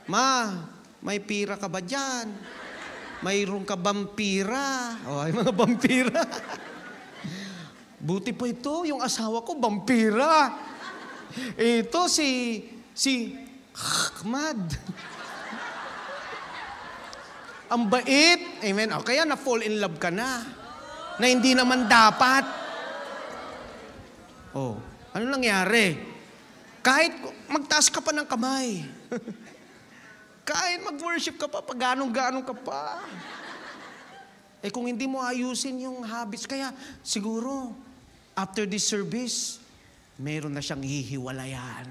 Speaker 3: Ma, may pira ka ba dyan? Mayroon ka vampira? Ay, mga vampira. Buti pa ito, yung asawa ko, vampira. Ito si Ahmad. Ang bait. Amen. O, kaya na-fall in love ka na. Na hindi naman dapat. Oh, ano nangyari? Kahit magtaas ka pa ng kamay. Kahit mag-worship ka pa, pag ganong-ganong ka pa. Kung hindi mo ayusin yung habits, kaya siguro, after this service, meron na siyang hihiwalayan.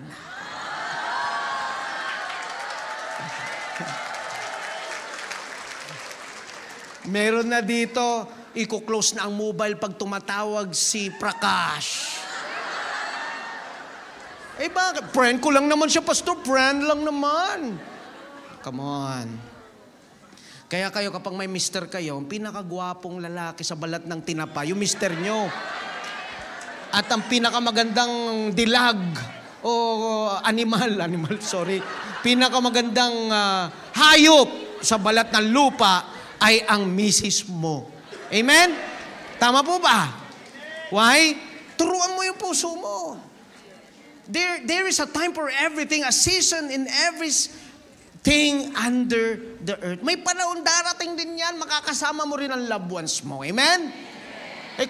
Speaker 3: Meron na dito, i-close na ang mobile pag tumatawag si Prakash. Bakit? Friend ko lang naman siya, pastor. Friend lang naman. Come on. Kaya kayo, kapag may mister kayo, ang pinakagwapong lalaki sa balat ng tinapa, yung mister nyo. At ang pinakamagandang dilag o pinakamagandang hayop sa balat ng lupa ay ang misis mo. Amen? Tama po ba? Why? Turuan mo yung puso mo. There is a time for everything, a season in everything under the earth. May panahon darating din yan, makakasama mo rin ang loved ones mo. Amen?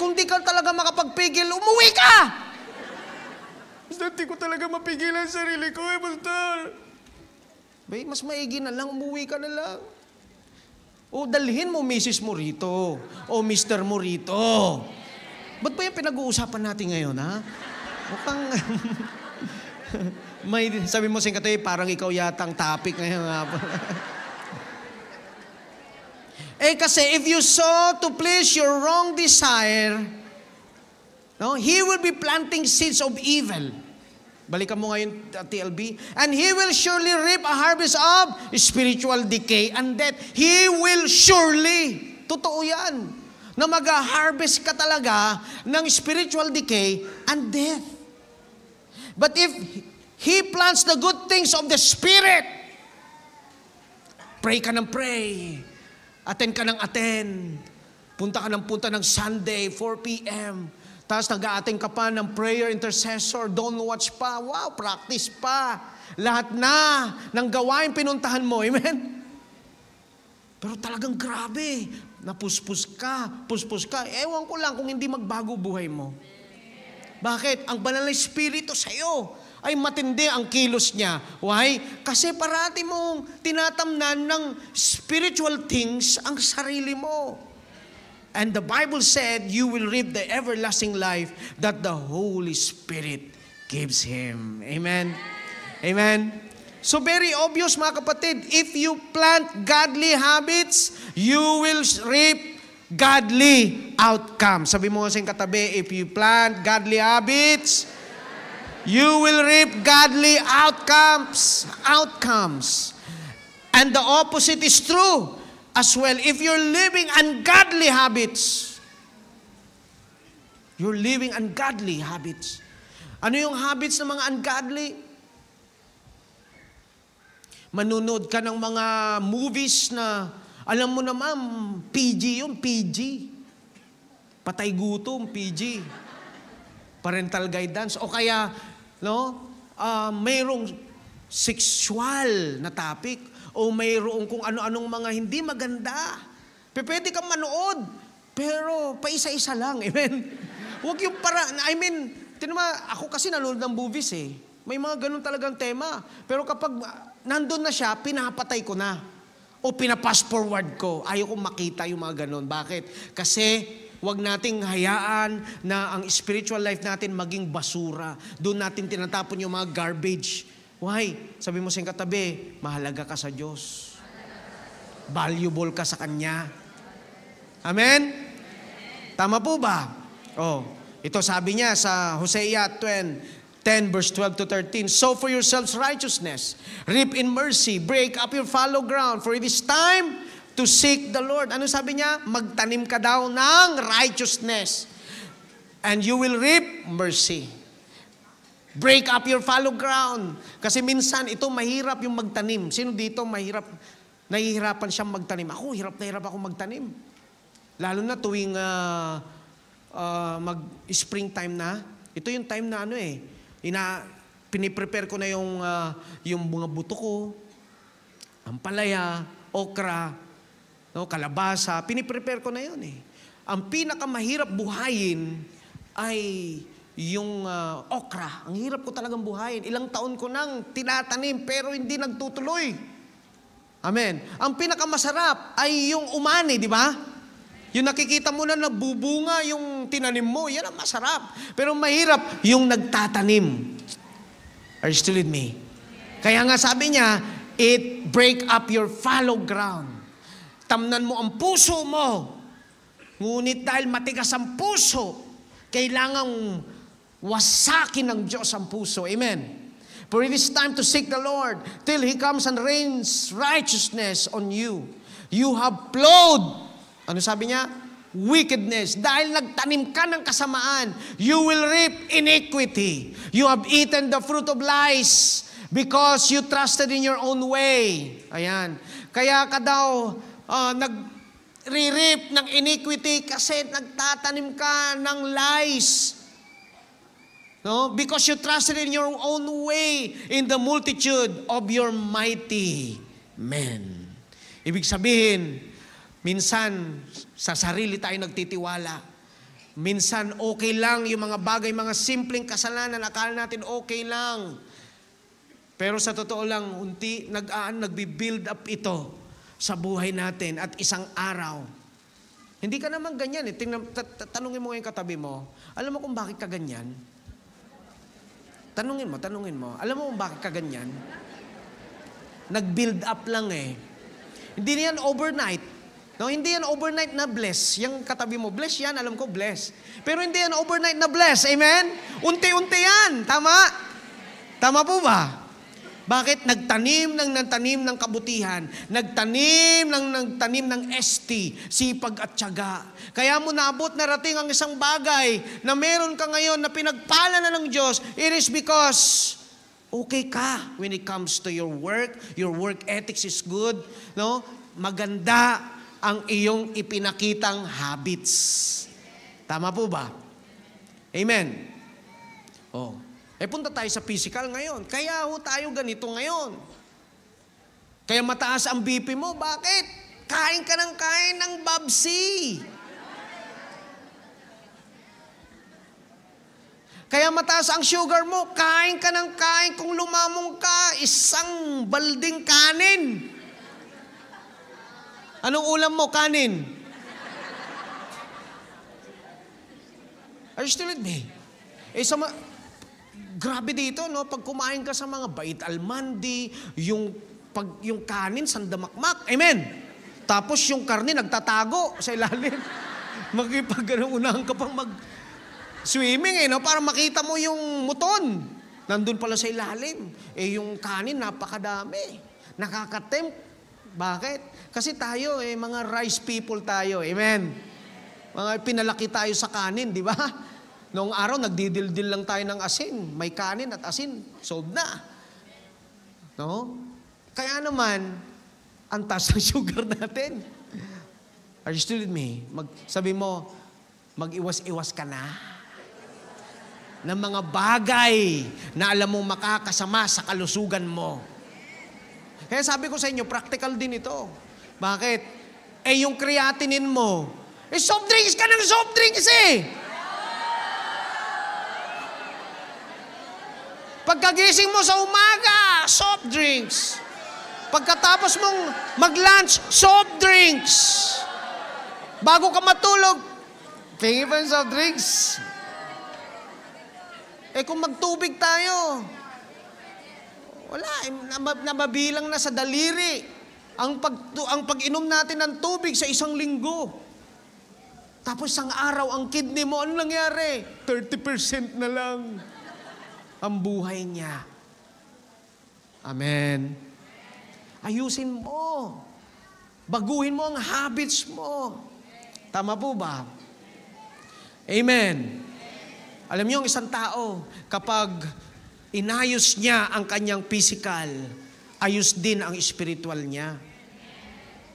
Speaker 3: Kung di ka talaga makapagpigil, umuwi ka! Basta di ko talaga mapigilan sarili ko pastor. Mas maigi na lang, umuwi ka na lang. O dalhin mo misis mo rito. O mister mo rito. Ba't ba yung pinag-uusapan natin ngayon, ha? Mukhang... sabi mo sing katoy, parang ikaw yata ang topic ngayon nga. Kasi if you sow to please your wrong desire, he will be planting seeds of evil. Balikan mo ngayon, TLB. And he will surely reap a harvest of spiritual decay and death. He will surely, totoo yan, na mag-harvest ka talaga ng spiritual decay and death. But if he plants the good things of the Spirit, pray ka ng pray, attend ka ng attend, punta ka ng Sunday, 4 p.m., tapos nag-a-attend ka pa ng prayer intercessor, don't watch pa, wow, practice pa, lahat na ng gawain pinuntahan mo, amen? Pero talagang grabe, napuspos ka, ewan ko lang kung hindi magbago buhay mo. Bakit? Ang banal na Espiritu sa'yo ay matindi ang kilos niya. Why? Kasi parati mong tinatamnan ng spiritual things ang sarili mo. And the Bible said, you will reap the everlasting life that the Holy Spirit gives him. Amen? Amen? So very obvious mga kapatid, if you plant godly habits, you will reap godly outcomes. Sabi mo sa katabi, if you plant godly habits, you will reap godly outcomes. And the opposite is true as well. If you're living ungodly habits, you're living ungodly habits. Ano yung habits ng mga ungodly? Manunod ka ng mga movies na alam mo naman, PG yun, PG. Patay gutom, PG. Parental guidance. O kaya, mayroong sexual na topic o mayroong kung ano-anong mga hindi maganda. Pwede kang manood, pero paisa-isa lang. Amen? Huwag yung ako kasi nanonood ng movies eh. May mga ganun talagang tema. Pero kapag nandun na siya, pinapatay ko na. O pinapass forward ko. Ayaw kong makita yung mga ganun. Bakit? Kasi huwag nating hayaan na ang spiritual life natin maging basura. Doon natin tinatapon yung mga garbage. Why? Sabi mo sa katabi, mahalaga ka sa Diyos. Valuable ka sa Kanya. Amen? Tama po ba? Ito sabi niya sa Hosea 10 verse 12 to 13. Sow for yourselves righteousness, reap in mercy, break up your fallow ground, for it is time to seek the Lord. Ano sabi niya? Magtanim ka daw ng righteousness, and you will reap mercy. Break up your fallow ground. Kasi minsan, ito mahirap yung magtanim. Sino dito nahihirapan siyang magtanim? Ako, hirap na hirap ako magtanim. Lalo na tuwing mag-springtime na. Ito yung time na piniprepare ko na yung mga buto ko, ampalaya, okra, kalabasa, piniprepare ko na yun eh. Ang pinakamahirap buhayin ay yung okra. Ang hirap ko talagang buhayin. Ilang taon ko nang tinatanim pero hindi nagtutuloy. Amen. Ang pinakamasarap ay yung umani, di ba? Yung nakikita mo na nagbubunga yung tinanim mo, yan ang masarap. Pero mahirap yung nagtatanim. Are you still with me? Kaya nga sabi niya, break up your fallow ground. Tamnan mo ang puso mo. Ngunit dahil matigas ang puso, kailangang wasakin ng Diyos ang puso. Amen. For it is time to seek the Lord till He comes and rains righteousness on you. You have plowed. Ano sabi niya? Wickedness. Dahil nagtanim ka ng kasamaan, you will reap iniquity. You have eaten the fruit of lies because you trusted in your own way. Ayan. Kaya ka daw nag-reap ng iniquity kasi nagtatanim ka ng lies. No? Because you trusted in your own way in the multitude of your mighty men. Ibig sabihin, minsan, sa sarili tayo nagtitiwala. Minsan, okay lang yung mga bagay, mga simpleng kasalanan, akala natin okay lang. Pero sa totoo lang, nagbi-build up ito sa buhay natin at isang araw. Hindi ka naman ganyan eh. Tanungin mo ngayon katabi mo, alam mo kung bakit ka ganyan? Tanungin mo. Alam mo kung bakit ka ganyan? Nag-build up lang eh. Hindi yan overnight. No, hindi yan overnight na bless. Yung katabi mo, bless yan, alam ko, bless. Pero hindi yan overnight na bless. Amen? Unti-unti yan. Tama? Tama po ba? Bakit? Nagtanim ng kabutihan. Nagtanim ng ST, sipag at tiyaga. Kaya mo naabot na rating ang isang bagay na meron ka ngayon na pinagpala na ng Diyos. It is because okay ka when it comes to your work. Your work ethics is good. No? Maganda ang iyong ipinakitang habits. Tama po ba? Amen. Punta tayo sa physical ngayon. Kaya tayo ganito ngayon. Kaya mataas ang BP mo. Bakit? Kain ka ng babsi. Kaya mataas ang sugar mo. Kain ka ng kain. Kung lumamong ka, isang balding kanin. Anong ulam mo? Kanin. Are you still with me? Grabe dito, no? Pag kumain ka sa mga bait almandi, yung kanin sandamakmak. Amen. Tapos yung karne nagtatago sa ilalim. Unahan ka pang mag-swimming no? Para makita mo yung muton. Nandun pala sa ilalim. Yung kanin napakadami. Nakakatempt. Bakit? Kasi tayo, mga rice people tayo. Amen? Mga pinalaki tayo sa kanin, di ba? Noong araw, nagdidildil lang tayo ng asin. May kanin at asin. Solved na. No? Kaya naman, ang taas ng sugar natin. Are you still with me? Sabi mo, mag-iwas-iwas ka na ng mga bagay na alam mong makakasama sa kalusugan mo. Kaya sabi ko sa inyo, practical din ito. Bakit? Yung creatinine mo, soft drinks ka ng soft drinks eh. Pagkagising mo sa umaga, soft drinks. Pagkatapos mong mag-lunch, soft drinks. Bago ka matulog, tingin pa yung soft drinks. Kung magtubig tayo, wala, nababilang na sa daliri ang pag-inom natin ng tubig sa isang linggo. Tapos isang araw, ang kidney mo, ano nangyari? 30% na lang ang buhay niya. Amen. Ayusin mo. Baguhin mo ang habits mo. Tama po ba? Amen. Alam niyo, ang isang tao, kapag inayos niya ang kanyang physical, ayos din ang spiritual niya.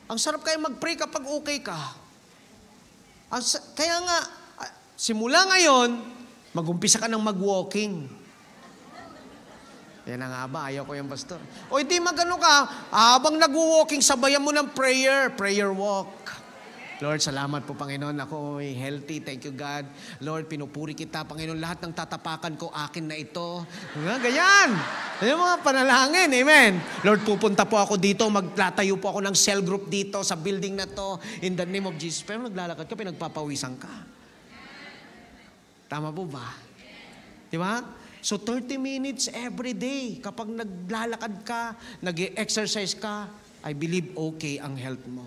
Speaker 3: Ang sarap kayo mag-pray kapag okay ka. Kaya nga, simula ngayon, mag-umpisa ka ng mag-walking. Yan na nga ba? Ayaw ko yung pastor. O hindi magano ka, habang nag-walking, sabayan mo ng prayer walk. Lord, salamat po Panginoon. Ako ay healthy. Thank you God. Lord, pinupuri kita Panginoon. Lahat ng tatapakan ko, akin na ito. Ganyan. Yan yung mga panalangin. Amen. Lord, pupunta po ako dito. Magtatayo po ako ng cell group dito sa building na to. In the name of Jesus. Pero naglalakad ka, pinagpapawisan ka. Tama po ba? Di ba? So 30 minutes every day. Kapag naglalakad ka, nag-exercise ka, I believe okay ang health mo.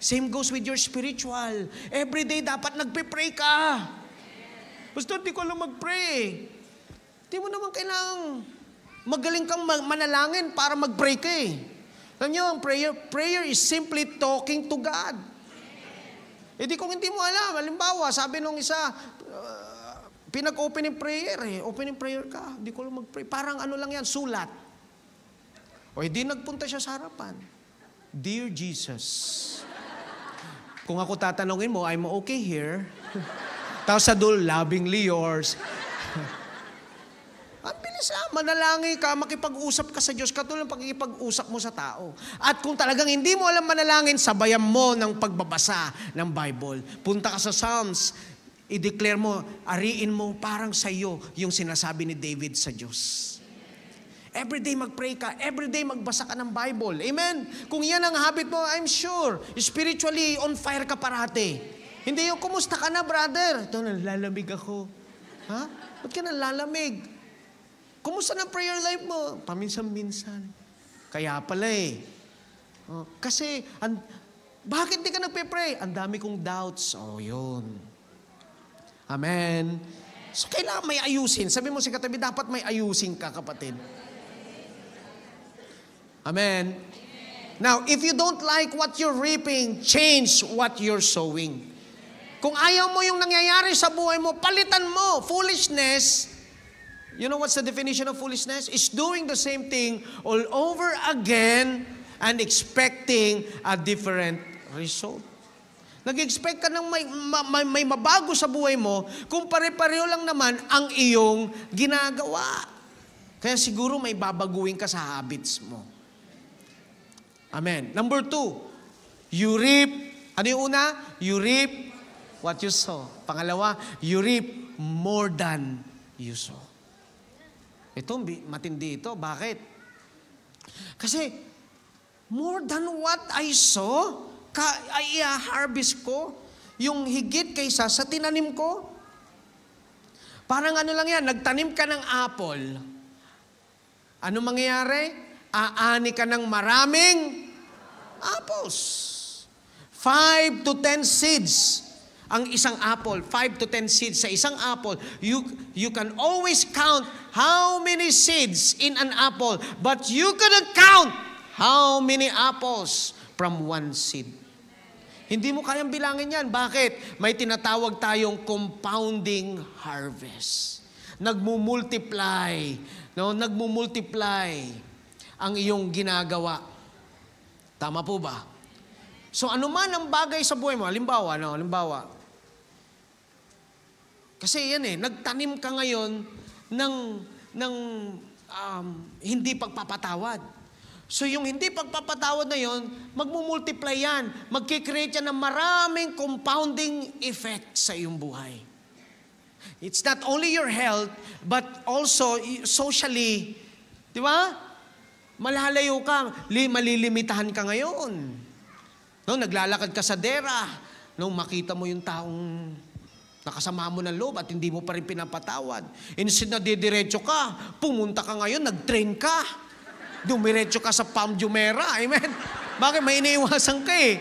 Speaker 3: Same goes with your spiritual. Every day dapat nagpe-pray ka. Pastor, di ko alam mag-pray. Di mo naman kailangang magaling kang manalangin para mag-pray ka eh. Alam niyo, ang prayer is simply talking to God. Di kung hindi mo alam, halimbawa, sabi nung isa, pinag-opening prayer eh. Opening prayer ka. Di ko lang mag-pray. Parang ano lang yan, sulat. O hindi nagpunta siya sa harapan. Dear Jesus, kung ako tatanungin mo, I'm okay here. Tapos sa dulo, lovingly yours. Ang bilis manalangin ka, makipag-usap ka sa Diyos, katulad ng pakikipag-usap mo sa tao. At kung talagang hindi mo alam manalangin, sabayan mo ng pagbabasa ng Bible. Punta ka sa Psalms, i-declare mo, ariin mo parang sa iyo yung sinasabi ni David sa Diyos. Everyday mag-pray ka, everyday magbasa ka ng Bible. Amen? Kung yan ang habit mo, I'm sure, spiritually on fire ka parati. Hindi yung, kumusta ka na, brother? Ito, nalalamig ako. Ha? Ba't ka nalalamig? Kumusta na prayer life mo? Paminsan-minsan. Kaya pala eh. Kasi, bakit di ka nagpe-pray? Ang dami kong doubts. Yun. Amen. So, kailangan may ayusin. Sabi mo si katabi, dapat may ayusin ka, kapatid. Amen. Now, if you don't like what you're reaping, change what you're sowing. Kung ayaw mo yung nangyayari sa buhay mo, palitan mo. Foolishness, you know what's the definition of foolishness? Is doing the same thing all over again and expecting a different result. Nag-expect ka ng may mabago sa buhay mo kung pare-pareho lang naman ang iyong ginagawa. Kaya siguro may babaguhin ka sa habits mo. Amen. Number 2, you reap. Ano yung una? You reap what you sow. Pangalawa, you reap more than you sow. Ito, matindi ito. Bakit? Kasi, more than what I sow, ay i-harvest ko yung higit kaysa sa tinanim ko. Parang ano lang yan, nagtanim ka ng apple. Ano mangyayari? Aani ka ng maraming apples. 5 to 10 seeds ang isang apple. 5 to 10 seeds sa isang apple. You can always count how many seeds in an apple, but you couldn't count how many apples from one seed. Hindi mo kayang bilangin yan. Bakit? May tinatawag tayong compounding harvest. Nagmumultiply. No? Nagmumultiply ang iyong ginagawa. Tama po ba? So ano man ang bagay sa buhay mo, halimbawa, kasi yan nagtanim ka ngayon ng hindi pagpapatawad. So yung hindi pagpapatawad na yon, magmumultiply yan. Magkikreate yan ng maraming compounding effect sa iyong buhay. It's not only your health, but also socially. Di ba? Malalayo ka, malilimitahan ka ngayon. No, naglalakad ka sa dera, no, makita mo yung taong nakasama mo ng loob at hindi mo pa rin pinapatawad. Instead na didiretso ka, pumunta ka ngayon, nag-train ka. Dumiretso ka sa Palm Jumeirah. Amen? Bakit? May iniiwasan ka eh.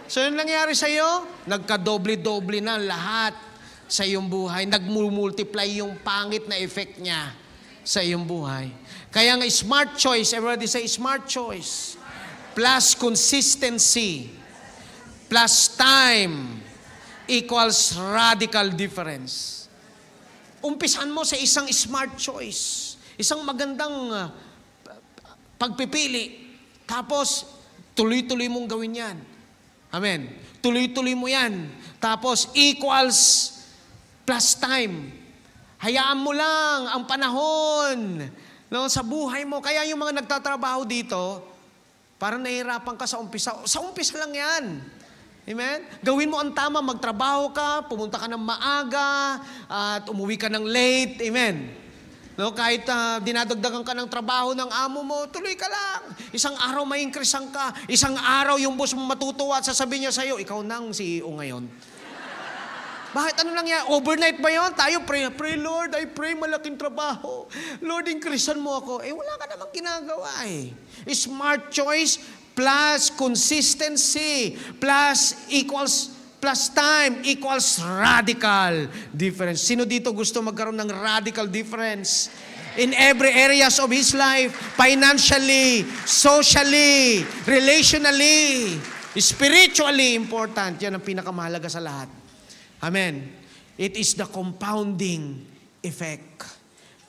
Speaker 3: So yun nangyari sa'yo, nagkadoble-doble na lahat sa iyong buhay. Nagmultiply yung pangit na effect niya sa iyong buhay. Kaya nga smart choice, everybody say smart choice, plus consistency, plus time, equals radical difference. Umpisan mo sa isang smart choice, isang magandang pagpipili, tapos tuloy-tuloy mong gawin yan. Amen. Tuloy-tuloy mo yan. Tapos equals plus time. Hayaan mo lang ang panahon, no, sa buhay mo. Kaya yung mga nagtatrabaho dito, parang nahihirapan ka sa umpisa. Sa umpisa lang yan. Amen? Gawin mo ang tama, magtrabaho ka, pumunta ka ng maaga, at umuwi ka ng late. Amen? No, kahit dinadagdagan ka ng trabaho ng amo mo, tuloy ka lang. Isang araw may increasean ka. Isang araw yung boss mo matutuwa at sasabihin niya sa'yo, ikaw nang CEO ngayon. Bakit? Ano lang yan? Overnight ba yun? Tayo pray Lord, I pray malaking trabaho. Lord, increasean mo ako. Wala ka namang ginagawa eh. Smart choice plus consistency plus time equals radical difference. Sino dito gusto magkaroon ng radical difference? In every areas of his life, financially, socially, relationally, spiritually important. Yan ang pinakamahalaga sa lahat. Amen. It is the compounding effect.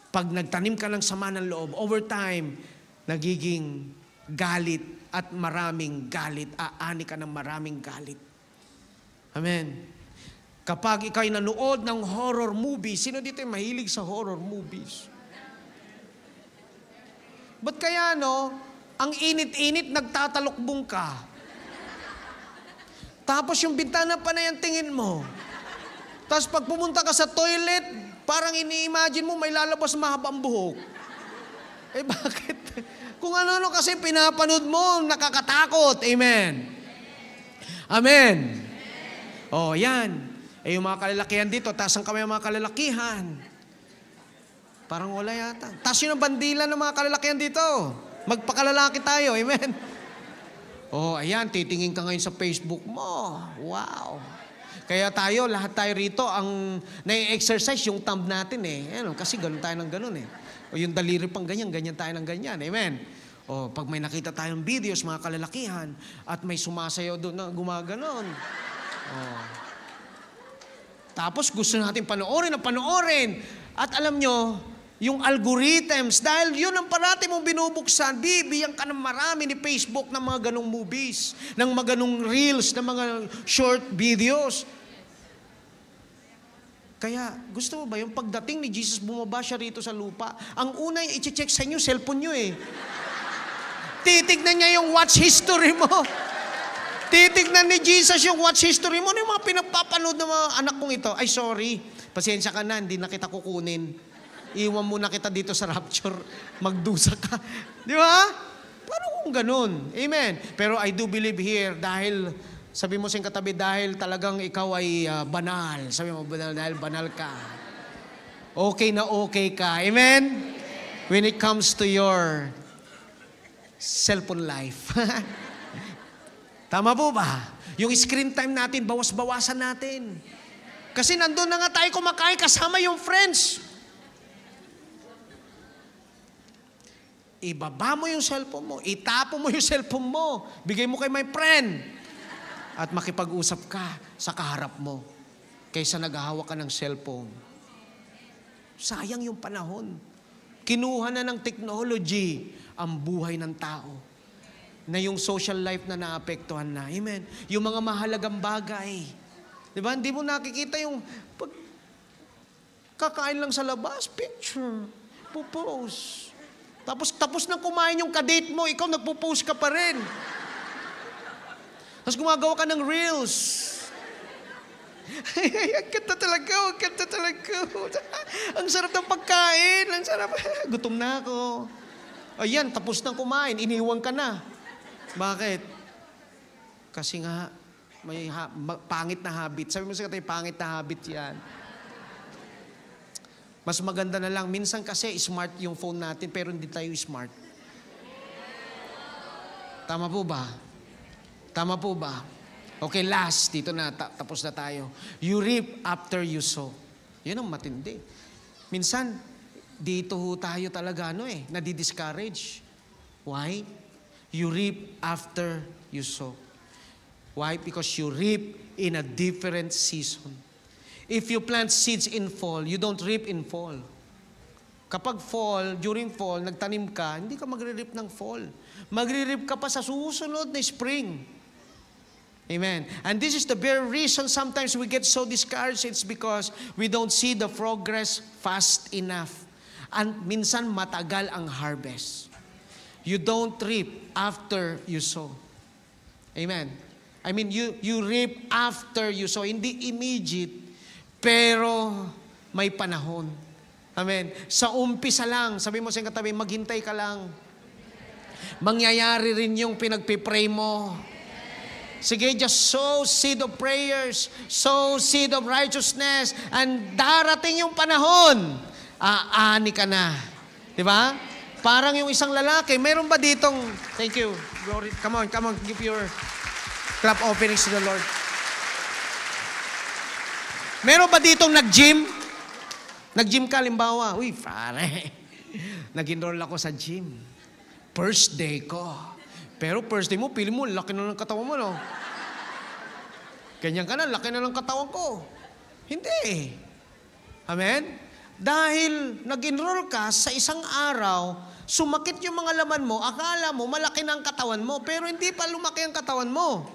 Speaker 3: Pag nagtanim ka ng sama ng loob, over time, nagiging galit at maraming galit. Aani ka ng maraming galit. Amen. Kapag ikaw'y nanood ng horror movies, sino dito yung mahilig sa horror movies? Ba't kaya ang init-init nagtatalokbong ka? Tapos yung bintana pa na yung tingin mo. Tapos pag pumunta ka sa toilet, parang ini-imagine mo may lalabas mahabang buhok. Bakit? Kung ano kasi pinapanood mo, nakakatakot. Amen. Amen. Oh, yan. Yung mga kalalakihan dito, taas ang kamay ang mga kalalakihan. Parang wala yata. Taas yun ang bandila ng mga kalalakihan dito. Magpakalalaki tayo. Amen. Oh, ayan. Titingin ka ngayon sa Facebook mo. Wow. Kaya tayo, lahat tayo rito, ang nai-exercise yung thumb natin eh. Kasi ganun tayo ng ganun eh. O yung daliri pang ganyan, ganyan tayo ng ganyan. Amen. O pag may nakita tayong videos, mga kalalakihan, at may sumasayaw doon na gumaganon. Oh. Tapos gusto natin panoorin. At alam nyo, yung algorithms, dahil yun ang parati mong binubuksan, bibigyan ka ng marami ni Facebook ng mga ganong movies, ng mga ganong reels, ng mga short videos. Kaya gusto mo ba yung pagdating ni Jesus, bumaba siya rito sa lupa, ang una yung i-check sa inyo, cellphone nyo eh. Titignan niya yung watch history mo. Titignan ni Jesus yung watch history mo. Ano yung mga pinagpapanood ng mga anak kong ito? Ay, sorry. Pasensya ka na, hindi na kita kukunin. Iwan muna kita dito sa rapture. Magdusa ka. Di ba? Paano kung ganun? Amen. Pero I do believe here, dahil, sabi mo sa katabi, dahil talagang ikaw ay banal. Sabi mo, dahil banal ka. Okay na okay ka. Amen? When it comes to your cellphone life. Tama po ba? Yung screen time natin, bawas-bawasan natin. Kasi nandun na nga tayo kumakain kasama yung friends. Ibaba mo yung cellphone mo, itapo mo yung cellphone mo, bigay mo kay my friend, at makipag-usap ka sa kaharap mo kaysa naghahawak ka ng cellphone. Sayang yung panahon. Kinuha na ng technology ang buhay ng tao. Na yung social life na naapektuhan na. Amen. Yung mga mahalagang bagay. Di ba? Hindi mo nakikita yung kakain lang sa labas, picture, pupost. Tapos nang kumain yung kadate mo, ikaw nagpo-post ka pa rin. Tapos gumagawa ka ng reels. Ay, ang ganda talaga, ang ganda talaga. Ang sarap ng pagkain, ang sarap. Gutom na ako. Ayan, tapos nang kumain, iniwan ka na. Bakit? Kasi nga, may pangit na habit. Sabi mo sa katabi, pangit na habit yan. Mas maganda na lang. Minsan kasi smart yung phone natin, pero hindi tayo smart. Tama po ba? Tama po ba? Okay, last. Dito na, tapos na tayo. You reap after you sow. Yan ang matindi. Minsan, dito ho tayo talaga, nadi-discourage. Why? You reap after you sow. Why? Because you reap in a different season. If you plant seeds in fall, you don't reap in fall. Kapag fall, during fall, nagtanim ka, hindi ka magre-reap ng fall. Magre-reap ka pa sa susunod na spring. Amen. And this is the very reason sometimes we get so discouraged. It's because we don't see the progress fast enough. And minsan matagal ang harvest. You don't reap after you sow. Amen. I mean, you reap after you sow. Hindi immediate, pero may panahon. Amen. Sa umpisa lang, sabi mo sa katabi, maghintay ka lang. Mangyayari rin yung pinagpipray mo. Sige, just sow seed of prayers, sow seed of righteousness, and darating yung panahon, aani ka na. Di ba? Parang yung isang lalaki, meron ba ditong, thank you, glory, come on, give your clap offerings to the Lord. Meron ba ditong nag-gym? Nag-gym ka, limbawa, uy, pare, nag-enroll ako sa gym. First day ko. Pero first day mo, pili mo, laki na ng katawan mo, no? Ganyan ka na, laki na ng katawan ko. Hindi. Amen? Dahil nag-enroll ka sa isang araw, sumakit yung mga laman mo, akala mo malaki na ang katawan mo, pero hindi pa lumaki ang katawan mo.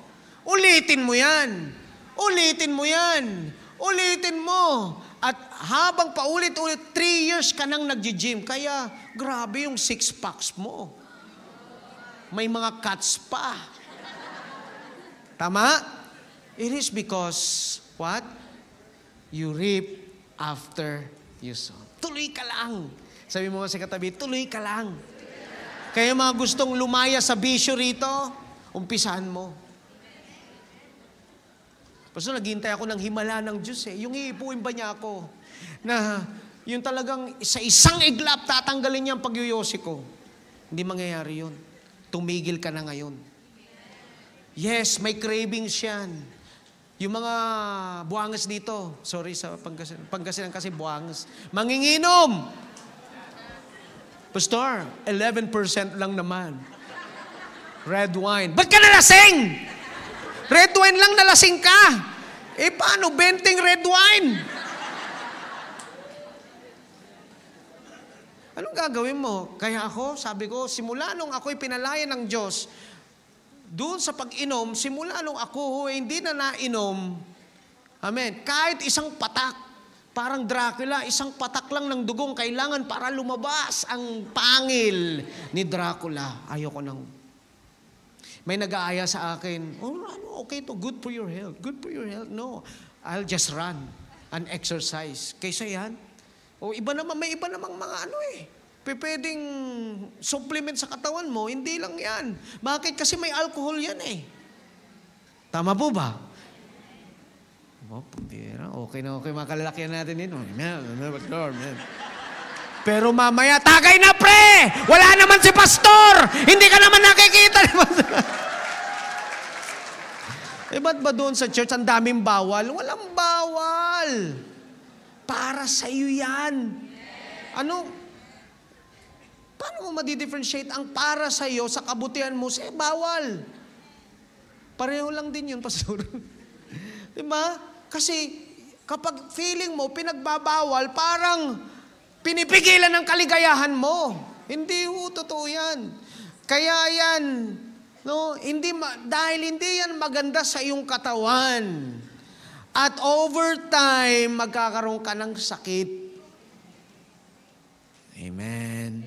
Speaker 3: Ulitin mo yan. Ulitin mo yan. Ulitin mo. At habang paulit-ulit, 3 years ka nang nag-gym. Kaya, grabe yung 6 packs mo. May mga cuts pa. Tama? It is because, what? You reap after you sow. Tuloy ka lang. Sabi mo sa katabi, tuloy ka lang. Kaya mga gustong lumaya sa bisyo rito, umpisahan mo. Basta naghintay ako ng himala ng Diyos eh. Yung iipuin ba niya ako? Na yung talagang sa isang iglap tatanggalin niya ang pagyoyosi ko. Hindi mangyayari yun. Tumigil ka na ngayon. Yes, may cravings yan. Yung mga buwangas dito, sorry sa Pangasinan kasi buwangas. Manginginom! Pastor, 11% lang naman. Red wine. Ba't ka nalasing? Red wine lang nalasing ka. Eh paano 20 red wine? Anong gagawin mo? Kaya ako, sabi ko, simula nung ako'y pinalaya ng Diyos, doon sa pag-inom, simula nung ako hindi na nainom, amen, kahit isang patak, parang Dracula, isang patak lang ng dugong kailangan para lumabas ang pangil ni Dracula. Ayoko nang. May nag-aaya sa akin, okay to, good for your health. Good for your health. No, I'll just run and exercise. Kaysa yan, iba naman, may iba namang mga pwedeng supplement sa katawan mo, hindi lang yan. Bakit? Kasi may alcohol yan eh. Tama po ba? Okay na okay, mga kalalakihan natin yun. Pero mamaya, tagay na pre! Wala naman si pastor! Hindi ka naman nakikita. Ba't ba doon sa church ang daming bawal? Walang bawal. Para sa iyo yan. Paano mo madi-differentiate ang para sa iyo sa kabutihan mo? Bawal. Pareho lang din yun, pastor. Diba? Kasi kapag feeling mo pinagbabawal, parang pinipigilan ang kaligayahan mo. Hindi totoo yan. Kaya yan, dahil hindi yan maganda sa iyong katawan. At over time, magkakaroon ka ng sakit. Amen.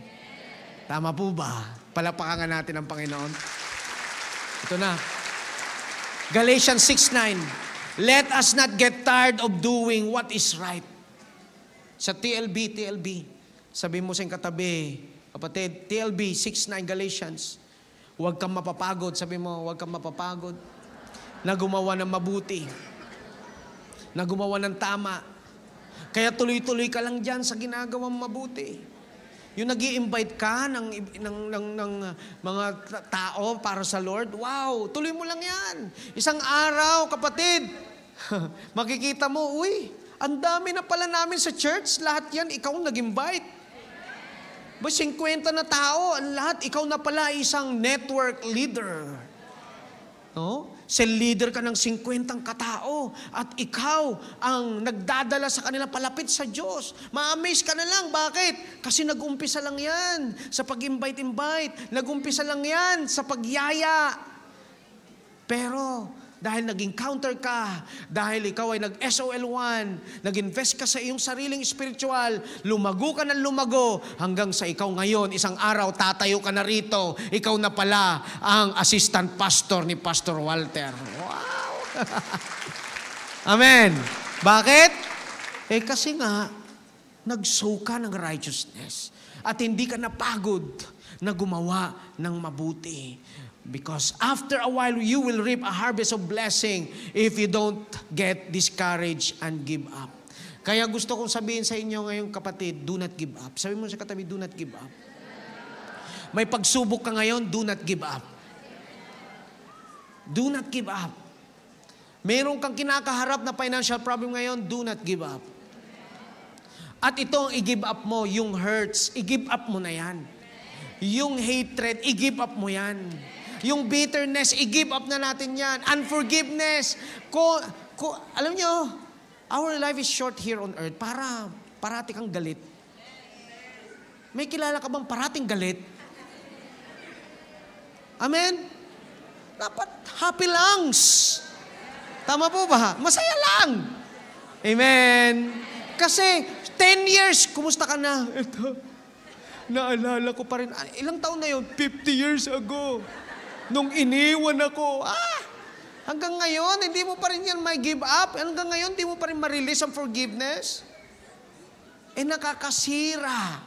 Speaker 3: Tama po ba? Palapakan natin ang Panginoon. Ito na. Galatians 6:9. Let us not get tired of doing what is right. Sa TLB, sabi mo sa katabi, kapatid, TLB 6:9 Galatians, huwag kang mapapagod. Sabi mo, huwag kang mapapagod na gumawa ng mabuti, na gumawa ng tama. Kaya tuloy-tuloy ka lang dyan sa ginagawang mabuti. Yung nag-i-invite ka ng mga tao para sa Lord, wow, tuloy mo lang yan. Isang araw, kapatid, makikita mo, uy, ang dami na pala namin sa church, lahat yan, ikaw nag-invite. Ba, 50 na tao, lahat, ikaw na pala isang network leader. No? Cell leader ka ng 50 katao at ikaw ang nagdadala sa kanila palapit sa Diyos. Ma-amaze ka na lang. Bakit? Kasi nag-umpisa lang yan sa pag-invite-invite. Nag-umpisa lang yan sa pagyaya. Pero dahil nag-encounter ka, dahil ikaw ay nag-SOL1, nag-invest ka sa iyong sariling spiritual, lumago ka ng lumago, hanggang sa ikaw ngayon, isang araw, tatayo ka na rito, ikaw na pala ang assistant pastor ni Pastor Walter. Wow! Amen. Bakit? Kasi nga, nag-sow ka ng righteousness at hindi ka napagod na gumawa ng mabuti. Because after a while, you will reap a harvest of blessing if you don't get discouraged and give up. Kaya gusto kong sabihin sa inyo ngayong kapatid, do not give up. Sabi mo sa katabi, do not give up. May pagsubok ka ngayon, do not give up. Do not give up. Meron kang kinakaharap na financial problem ngayon, do not give up. At ito ang i-give up mo, yung hurts, i-give up mo na yan. Yung hatred, i-give up mo yan. Yung bitterness, i-give up na natin yan. Unforgiveness. Alam nyo, our life is short here on earth para parati kang galit. May kilala ka bang parating galit? Amen? Dapat happy lungs. Tama po ba? Masaya lang. Amen? Kasi 10 years, kumusta ka na? Ito, naalala ko pa rin. Ilang taon na yun? 50 years ago. Nung iniwan ako, hanggang ngayon, hindi mo pa rin yan may give up. Hanggang ngayon, hindi mo pa rin ma-release ang forgiveness. Nakakasira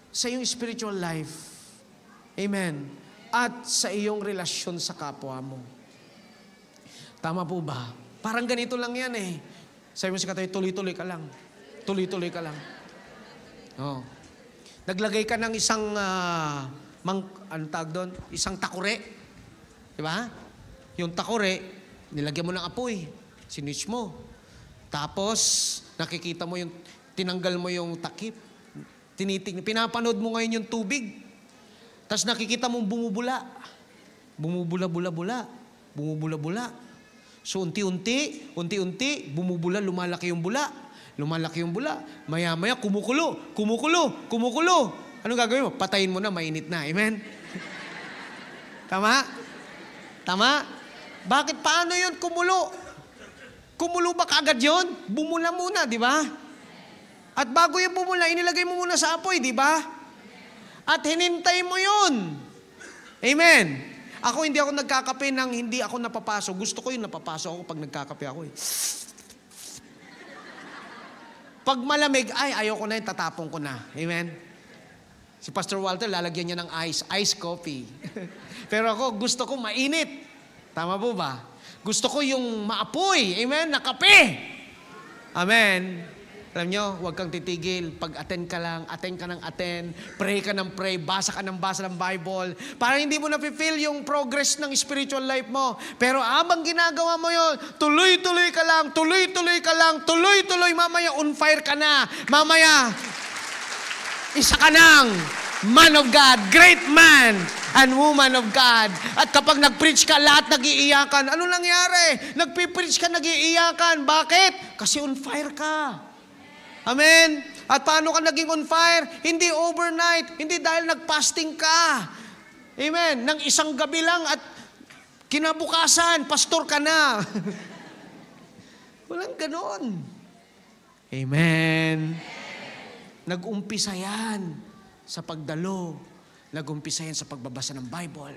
Speaker 3: sa iyong spiritual life. Amen. At sa iyong relasyon sa kapwa mo. Tama po ba? Parang ganito lang yan eh. Sabi mo si Katoy, tuloy-tuloy ka lang. Tuloy-tuloy ka lang. Oh. Naglagay ka ng isang anong tawag doon? Isang takure. Di ba? Yung takure, nilagyan mo ng apoy. Sinwitch mo. Tapos, nakikita mo yung, tinanggal mo yung takip. Pinapanood mo ngayon yung tubig. Tapos nakikita mong bumubula. Bumubula-bula-bula. Bumubula-bula. So, unti-unti, bumubula, lumalaki yung bula. Lumalaki yung bula. Maya-maya, kumukulo. Anong gagawin mo? Patayin mo na, mainit na. Amen? Tama? Tama? Bakit? Paano yun kumulo? Kumulo ba kaagad yun? Bumula muna, di ba? At bago yung bumula, inilagay mo muna sa apoy, di ba? At hinintay mo yun. Amen? Ako, hindi ako nagkakape nang hindi ako napapaso. Gusto ko yung napapaso ako pag nagkakape ako eh. Pag malamig, ayoko na yun, tatapon ko na. Amen? Si Pastor Walter, lalagyan niya ng ice coffee. Pero ako, gusto ko mainit. Tama po ba? Gusto ko yung maapoy. Amen? Na kape. Amen? Alam nyo, huwag kang titigil. Pag-attend ka lang, attend ka ng attend, pray ka ng pray, basa ka ng basa ng Bible. Para hindi mo na-feel yung progress ng spiritual life mo. Pero habang ginagawa mo yun, tuloy-tuloy ka lang, tuloy-tuloy, mamaya on fire ka na. Mamaya, isa ka ng man of God, great man and woman of God. At kapag nag-preach ka, lahat nag-iiyakan. Ano nangyari? Nag-preach ka, nag-iiyakan. Bakit? Kasi on fire ka. Amen? At paano ka naging on fire? Hindi overnight. Hindi dahil nag-fasting ka. Amen? Nang isang gabi lang at kinabukasan, pastor ka na. Walang ganon. Amen? Nag-umpisa yan sa pagdalo. Nag-umpisa yan sa pagbabasa ng Bible.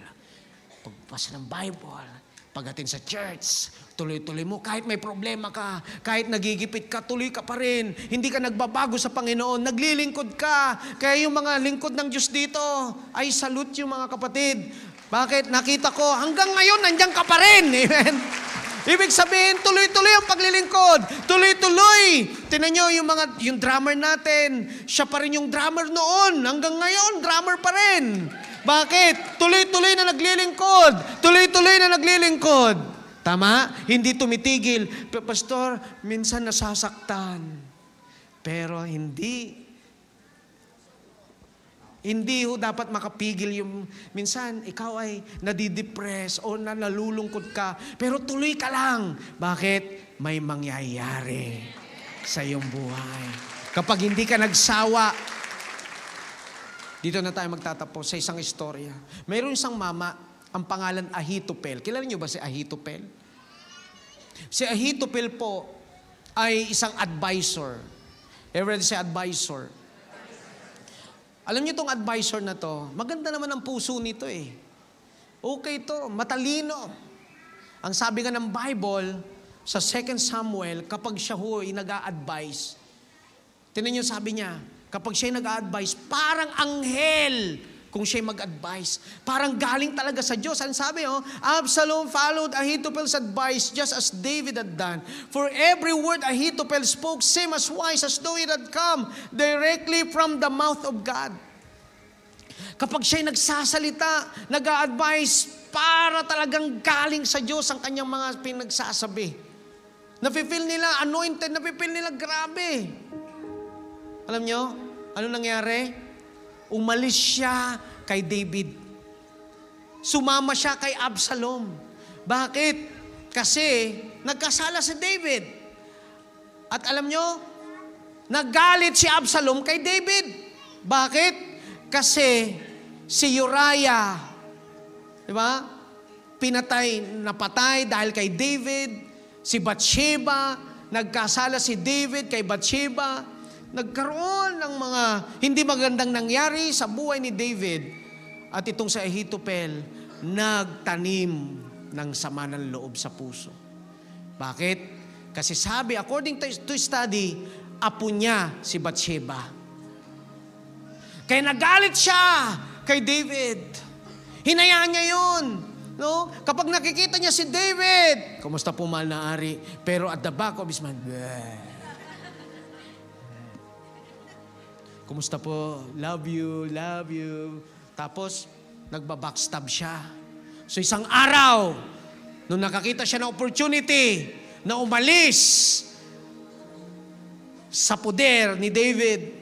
Speaker 3: Pagbabasa ng Bible. Pagdating sa church, tuloy-tuloy mo. Kahit may problema ka, kahit nagigipit ka, tuloy ka pa rin. Hindi ka nagbabago sa Panginoon, naglilingkod ka. Kaya yung mga lingkod ng Diyos dito, ay salute yung mga kapatid. Bakit? Nakita ko, hanggang ngayon, nandiyan ka pa rin. Amen? Ibig sabihin, tuloy-tuloy ang paglilingkod. Tuloy-tuloy. Tingnan nyo, yung drummer natin, siya pa rin yung drummer noon. Hanggang ngayon, drummer pa rin. Bakit? Tuloy-tuloy na naglilingkod. Tuloy-tuloy na naglilingkod. Tama? Hindi tumitigil. Pastor, minsan nasasaktan. Pero hindi ho dapat makapigil yung minsan ikaw ay nadidepress o nalulungkot ka. Pero tuloy ka lang. Bakit? May mangyayari sa iyong buhay. Kapag hindi ka nagsawa, dito na tayo magtatapos sa isang istorya. Mayroon isang mama, ang pangalan Ahitopel. Kilala niyo ba si Ahitopel? Si Ahitopel po ay isang advisor. Ever read si advisor? Alam niyo itong advisor na to, maganda naman ang puso nito eh. Okay to, matalino. Ang sabi nga ng Bible, sa 2 Samuel, kapag siya ho'y nag-a-advise, tinan niyo sabi niya, kapag siya'y nag-a-advise, parang anghel kung siya'y mag-advise. Parang galing talaga sa Diyos. Ang sabi, Absalom followed Ahithophel's advice just as David had done. For every word Ahithophel spoke seemed as wise as though it had come directly from the mouth of God. Kapag siya'y nagsasalita, nag-a-advise, para talagang galing sa Diyos ang kanyang mga pinagsasabi. Napipil nila anointed, napipil nila grabe. Alam nyo, ano nangyari? Umalis siya kay David. Sumama siya kay Absalom. Bakit? Kasi nagkasala si David. At alam nyo, nagalit si Absalom kay David. Bakit? Kasi si Uriah, di ba? Napatay dahil kay David. Si Bathsheba, nagkasala si David kay Bathsheba. Nagkaroon ng mga hindi magandang nangyari sa buhay ni David. At itong sa Ahithophel, nagtanim ng sama ng loob sa puso. Bakit? Kasi sabi, according to study, apo niya si Bathsheba. Kaya nagalit siya kay David. Hinayaan niya yun. No? Kapag nakikita niya si David, kumusta po mahal na ari? Pero at the back of his mind, kumusta po? Love you, love you. Tapos, nagbabackstab siya. So isang araw, nung nakakita siya ng opportunity na umalis sa poder ni David,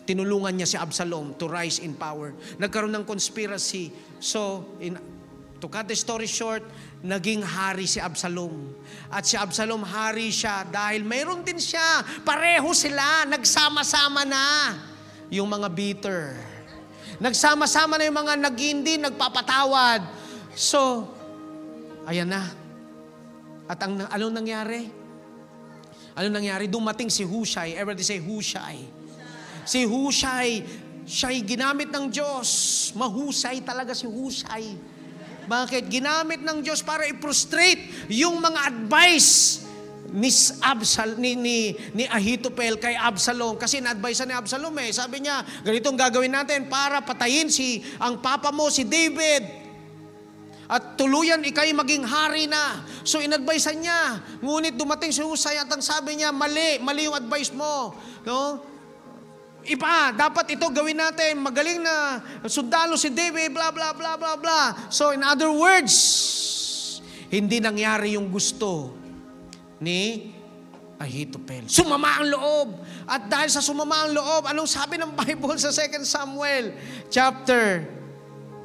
Speaker 3: tinulungan niya si Absalom to rise in power. Nagkaroon ng conspiracy. So, to cut the story short, naging hari si Absalom. At si Absalom hari siya dahil mayroon din siya. Pareho sila, nagsama-sama na. Yung mga bitter. Nagsama-sama na yung mga nag-hindi, nagpapatawad. So, ayan na. At anong nangyari? Anong nangyari? Dumating si Hushai. Everybody say Hushai. Si Hushai, siya'y ginamit ng Diyos. Mahusay talaga si Hushai. Bakit? Ginamit ng Diyos para i-frustrate yung mga advice ni Ahithophel kay Absalom. Kasi na-advise ni Absalom Sabi niya, ganitong gagawin natin para patayin ang papa mo, si David. At tuluyan ikay maging hari na. So in-advisean niya. Ngunit dumating si Husay at ang sabi niya, mali yung advice mo. No? Iba, dapat ito gawin natin. Magaling na sundalo si David, blah, blah, blah, blah, blah. So in other words, hindi nangyari yung gusto ni Ahithophel. Sumama ang loob. At dahil sa sumama ang loob, anong sabi ng Bible sa 2 Samuel chapter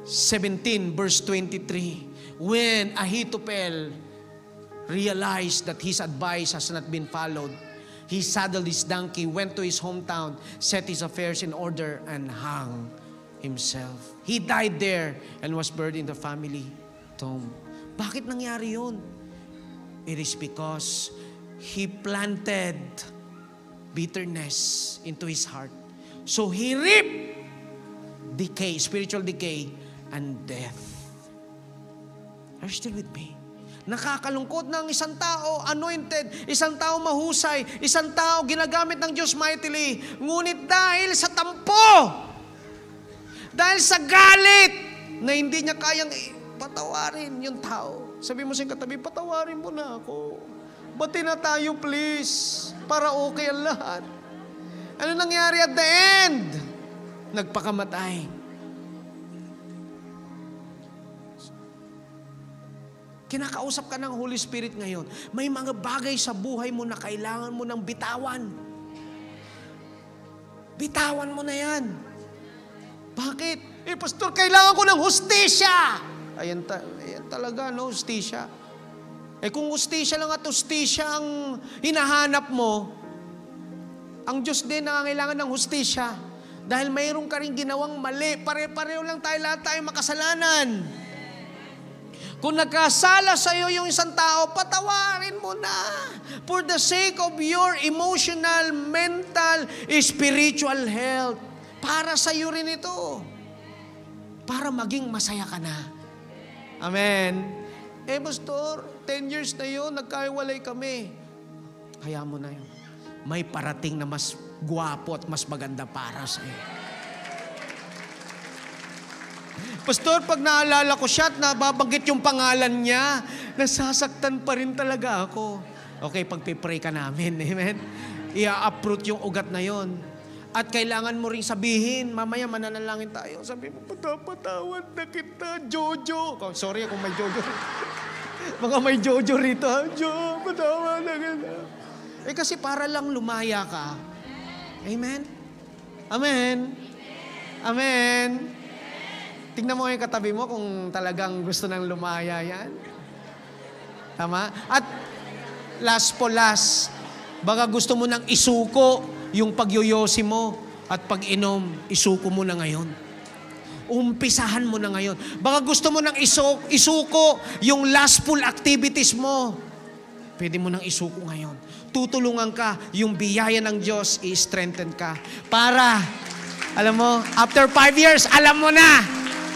Speaker 3: 17 verse 23? When Ahithophel realized that his advice has not been followed, he saddled his donkey, went to his hometown, set his affairs in order, and hung himself. He died there and was buried in the family tomb. Bakit nangyari yun? It is because he planted bitterness into his heart. So he reaped decay, spiritual decay, and death. Are you still with me? Nakakalungkot ng isang tao, anointed, isang tao mahusay, isang tao ginagamit ng Diyos mightily. Ngunit dahil sa tampo, dahil sa galit, na hindi niya kayang patawarin yung tao. Sabi mo sa katabi, patawarin mo na ako. Bati na tayo please, para okay ang lahat. Ano nangyari at the end? Nagpakamatay. Kinakausap ka ng Holy Spirit ngayon. May mga bagay sa buhay mo na kailangan mo ng bitawan. Bitawan mo na yan. Bakit? Pastor, kailangan ko ng hustisya. Ayan talaga, no? Hustisya. Kung hustisya lang at hustisya ang hinahanap mo, ang Diyos din nangangailangan ng hustisya. Dahil mayroon ka rin ginawang mali. Pare-pareho lang tayo, lahat tayo makasalanan. Kung nagkasala sa iyo yung isang tao, patawarin mo na. For the sake of your emotional, mental, spiritual health. Para sa iyo rin ito. Para maging masaya ka na. Amen. Pastor, 10 years na yun, nagkaiwalay kami. Kaya mo na yun. May parating na mas gwapo at mas maganda para sa iyo. Pastor, pag naalala ko siya at nababanggit yung pangalan niya, nasasaktan pa rin talaga ako. Okay, pagpipray ka namin, amen? I-uproot yung ugat na yon. At kailangan mo rin sabihin, mamaya mananalangin tayo. Sabi mo, patawad na kita, Jojo. Sorry kung may Jojo. Baka may Jojo rito. Jo, patawad na kita. Kasi para lang lumaya ka. Amen? Amen? Amen? Tingnan mo yung katabi mo kung talagang gusto nang lumaya yan. Tama? At last, baka gusto mo nang isuko yung pagyoyosi mo at pag-inom, isuko mo na ngayon. Umpisahan mo na ngayon. Baka gusto mo nang isuko yung lustful activities mo. Pwede mo nang isuko ngayon. Tutulungan ka, yung biyaya ng Diyos, i-strengthen ka. Para, alam mo, after 5 years, alam mo na,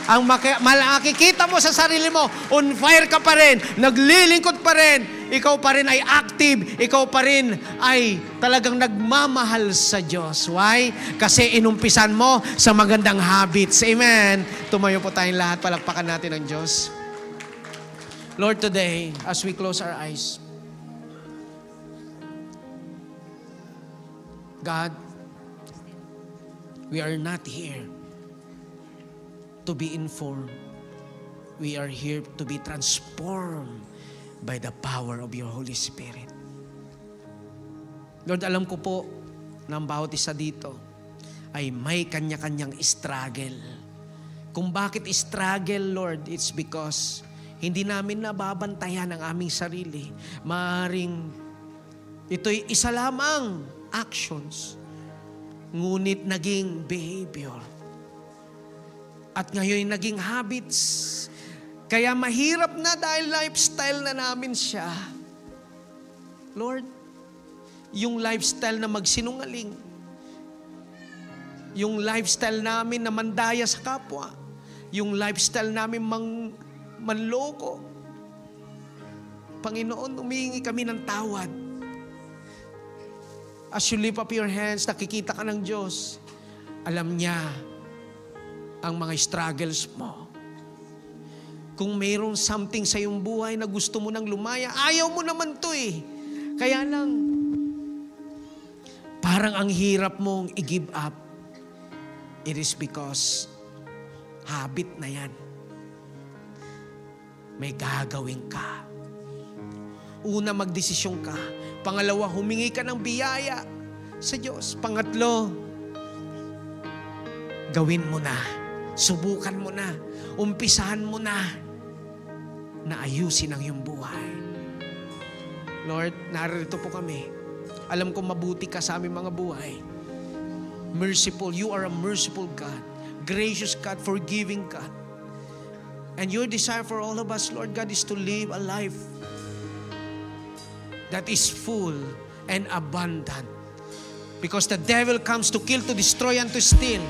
Speaker 3: ang makikita mo sa sarili mo, on fire ka pa rin, naglilingkod pa rin, ikaw pa rin ay active, ikaw pa rin ay talagang nagmamahal sa Diyos. Why? Kasi inumpisan mo sa magandang habits. Amen. Tumayo po tayong lahat, palakpakan natin ang Diyos. Lord, today, as we close our eyes, God, we are not here to be informed. We are here to be transformed by the power of your Holy Spirit. Lord, alam ko po na ang bawat isa dito ay may kanya-kanyang struggle. Kung bakit struggle, Lord, it's because hindi namin nababantayan ang aming sarili. Maaaring ito'y isa lamang actions, ngunit naging behavior. At ngayon naging habits. Kaya mahirap na dahil lifestyle na namin siya. Lord, yung lifestyle na magsinungaling, yung lifestyle namin na mandaya sa kapwa, yung lifestyle namin manloko. Panginoon, humingi kami ng tawad. As you lift up your hands, nakikita ka ng Diyos. Alam niya ang mga struggles mo. Kung mayroong something sa iyong buhay na gusto mo nang lumaya, ayaw mo naman to eh. Kaya lang, parang ang hirap mong i-give up. It is because habit na yan. May gagawin ka. Una, magdesisyon ka. Pangalawa, humingi ka ng biyaya sa Diyos. Pangatlo, gawin mo na. Subukan mo na. Umpisahan mo na ayusin ang iyong buhay. Lord, narito po kami. Alam ko mabuti ka sa aming mga buhay. Merciful. You are a merciful God. Gracious God, forgiving God. And your desire for all of us, Lord God, is to live a life that is full and abundant. Because the devil comes to kill, to destroy, and to steal.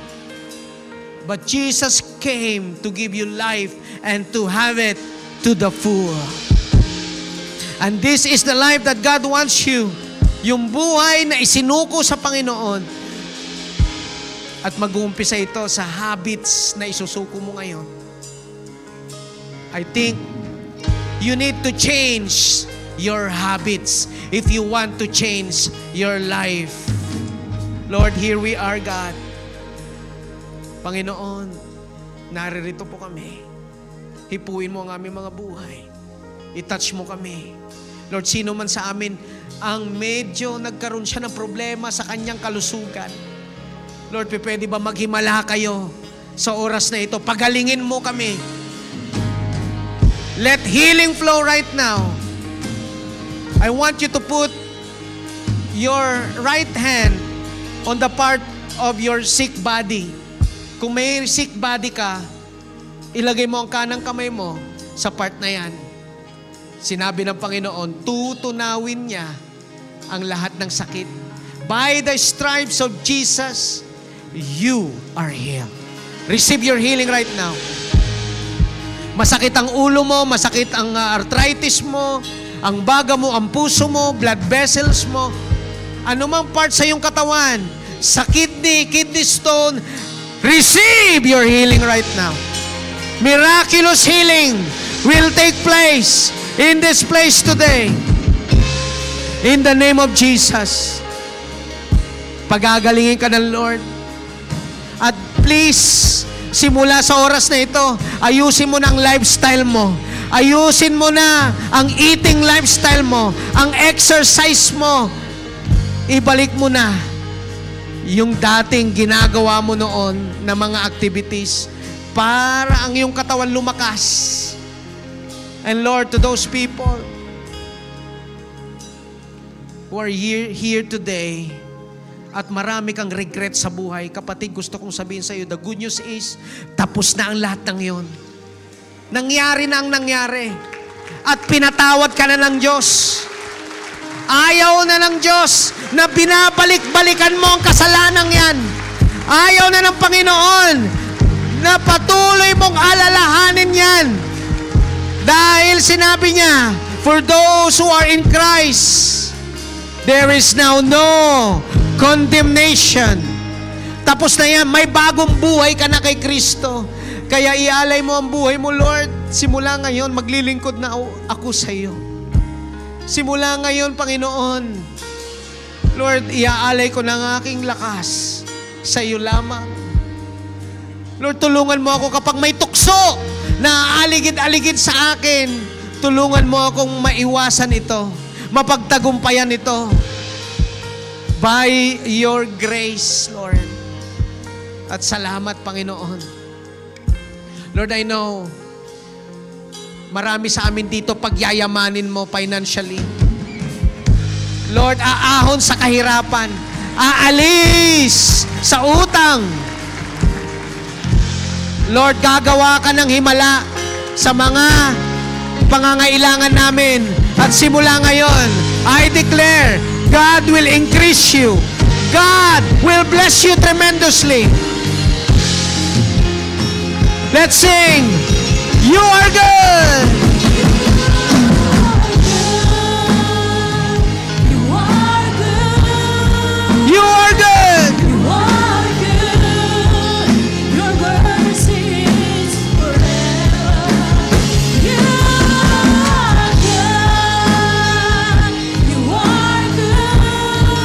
Speaker 3: But Jesus came to give you life and to have it to the full. And this is the life that God wants you. Yung buhay na isinuko sa Panginoon. At mag-uumpisa ito sa habits na isusuko mo ngayon. I think you need to change your habits if you want to change your life. Lord, here we are, God. Panginoon, naririto po kami. Hipuin mo ang aming mga buhay. I-touch mo kami. Lord, sino man sa amin ang medyo nagkaroon siya ng problema sa kanyang kalusugan. Lord, pwede ba maghimala kayo sa oras na ito? Pagalingin mo kami. Let healing flow right now. I want you to put your right hand on the part of your sick body. Kung may sick body ka, ilagay mo ang kanang kamay mo sa part na yan. Sinabi ng Panginoon, tutunawin niya ang lahat ng sakit. By the stripes of Jesus, you are healed. Receive your healing right now. Masakit ang ulo mo, masakit ang arthritis mo, ang baga mo, ang puso mo, blood vessels mo, anumang part sa iyong katawan, sa kidney stone, receive your healing right now. Miraculous healing will take place in this place today. In the name of Jesus. Pagagalingin ka ng Lord. At please, simula sa oras na ito, ayusin mo na ang lifestyle mo. Ayusin mo na ang eating lifestyle mo, ang exercise mo. Ibalik mo na yung dating ginagawa mo noon na mga activities para ang iyong katawan lumakas. And Lord, to those people who are here today, at marami kang regret sa buhay, kapatid, gusto kong sabihin sa iyo, the good news is, tapos na ang lahat ng yon. Nangyari na ang nangyari. At pinatawad ka na ng Diyos. Ayaw na ng Diyos na binabalik-balikan mo ang kasalanang yan. Ayaw na ng Panginoon na patuloy mong alalahanin yan. Dahil sinabi niya, for those who are in Christ, there is now no condemnation. Tapos na yan, may bagong buhay ka na kay Kristo. Kaya ialay mo ang buhay mo, Lord. Simula ngayon, maglilingkod na ako sa iyo. Simula ngayon, Panginoon, Lord, iaalay ko na ang aking lakas sa iyo lamang. Lord, tulungan mo ako kapag may tukso na aligid-aligid sa akin. Tulungan mo akong maiwasan ito, mapagtagumpayan ito. By your grace, Lord. At salamat, Panginoon. Lord, I know, marami sa amin dito pagyayamanin mo financially. Lord, aahon sa kahirapan. Aalis sa utang. Lord, gagawa ka ng himala sa mga pangangailangan namin. At simula ngayon, I declare, God will increase you. God will bless you tremendously. Let's sing. You are good.
Speaker 4: You are good.
Speaker 3: You are good.
Speaker 4: You are good. Your mercy is forever. You are good. You are good.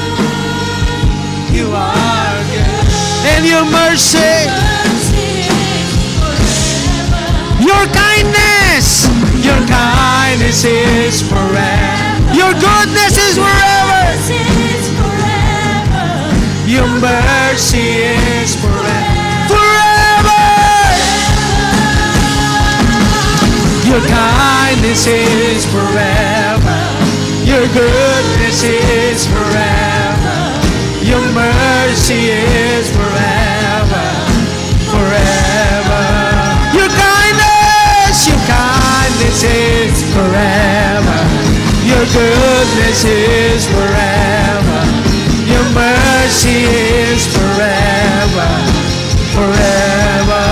Speaker 3: You are good. And your mercy, your kindness is forever. Your goodness is forever. Your mercy is forever. Forever. Your kindness is forever. Your goodness is forever. Your mercy is forever. Forever. Your kindness is forever. Your goodness is forever. Your mercy is forever. Forever.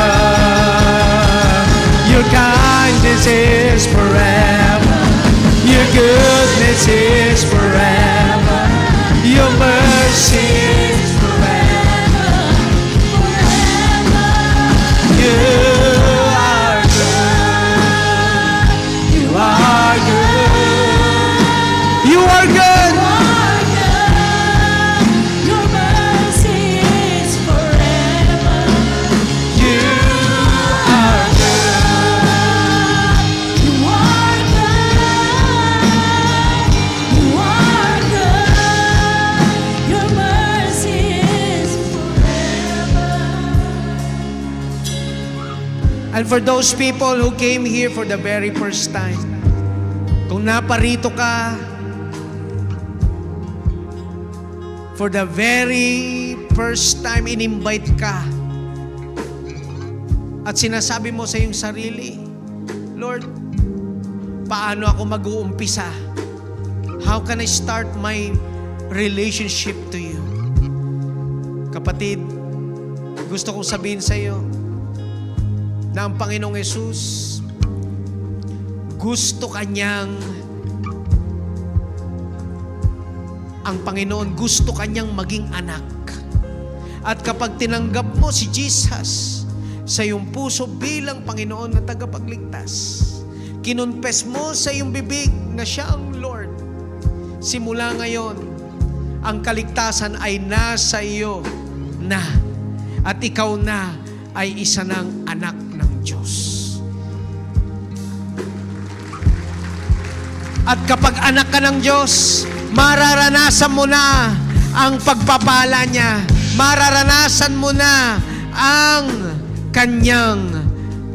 Speaker 3: Your kindness is forever. Your goodness And for those people who came here for the very first time, kung naparito ka, for the very first time, in-invite ka, at sinasabi mo sa iyong sarili, Lord, paano ako mag-uumpisa? How can I start my relationship to you? Kapatid, gusto kong sabihin sa iyo na ang Panginoong Yesus, ang Panginoon gusto kanyang maging anak. At kapag tinanggap mo si Jesus sa iyong puso bilang Panginoon na tagapagligtas, kinonfess mo sa iyong bibig na siya ang Lord, simula ngayon, ang kaligtasan ay nasa iyo na, at ikaw na ay isa ng anak ng Diyos. At kapag anak ka ng Diyos, mararanasan mo na ang pagpapala niya. Mararanasan mo na ang kanyang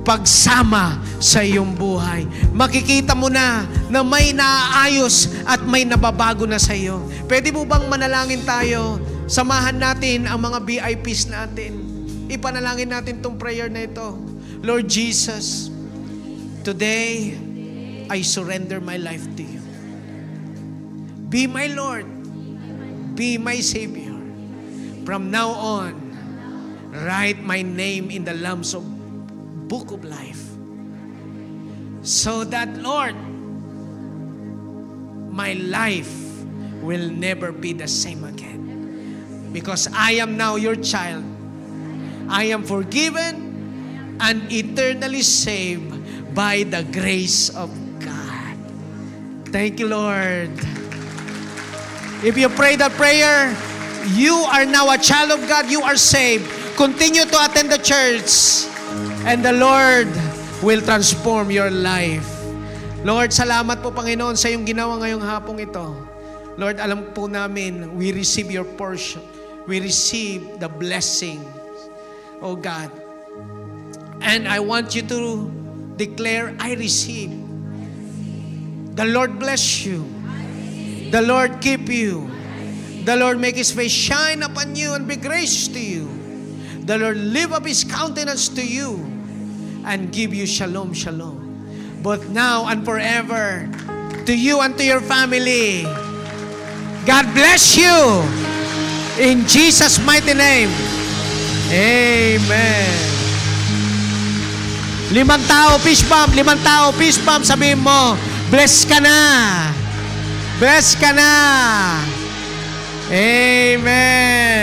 Speaker 3: pagsama sa iyong buhay. Makikita mo na may naaayos at may nababago na sa iyo. Pwede mo bang manalangin tayo? Samahan natin ang mga VIPs natin. Ipanalangin natin itong prayer na ito. Lord Jesus, today, I surrender my life to you. Be my Lord. Be my Savior. From now on, write my name in the Lamb's Book of Life. So that, Lord, my life will never be the same again. Because I am now your child. I am forgiven and eternally saved by the grace of God. Thank you, Lord. If you pray that prayer, you are now a child of God. You are saved. Continue to attend the church, and the Lord will transform your life. Lord, salamat po, Panginoon, sa iyong ginawa ngayong hapong ito. Lord, alam po namin, we receive your portion. We receive the blessing, oh God. And I want you to declare, I receive. The Lord bless you. The Lord keep you. The Lord make His face shine upon you and be gracious to you. The Lord lift up His countenance to you and give you shalom, shalom. Both now and forever. To you and to your family. God bless you. In Jesus' mighty name. Amen. 5 tao, fist bump. 5 tao, fist bump. Sabihin mo, bless ka na. Bless ka na. Amen.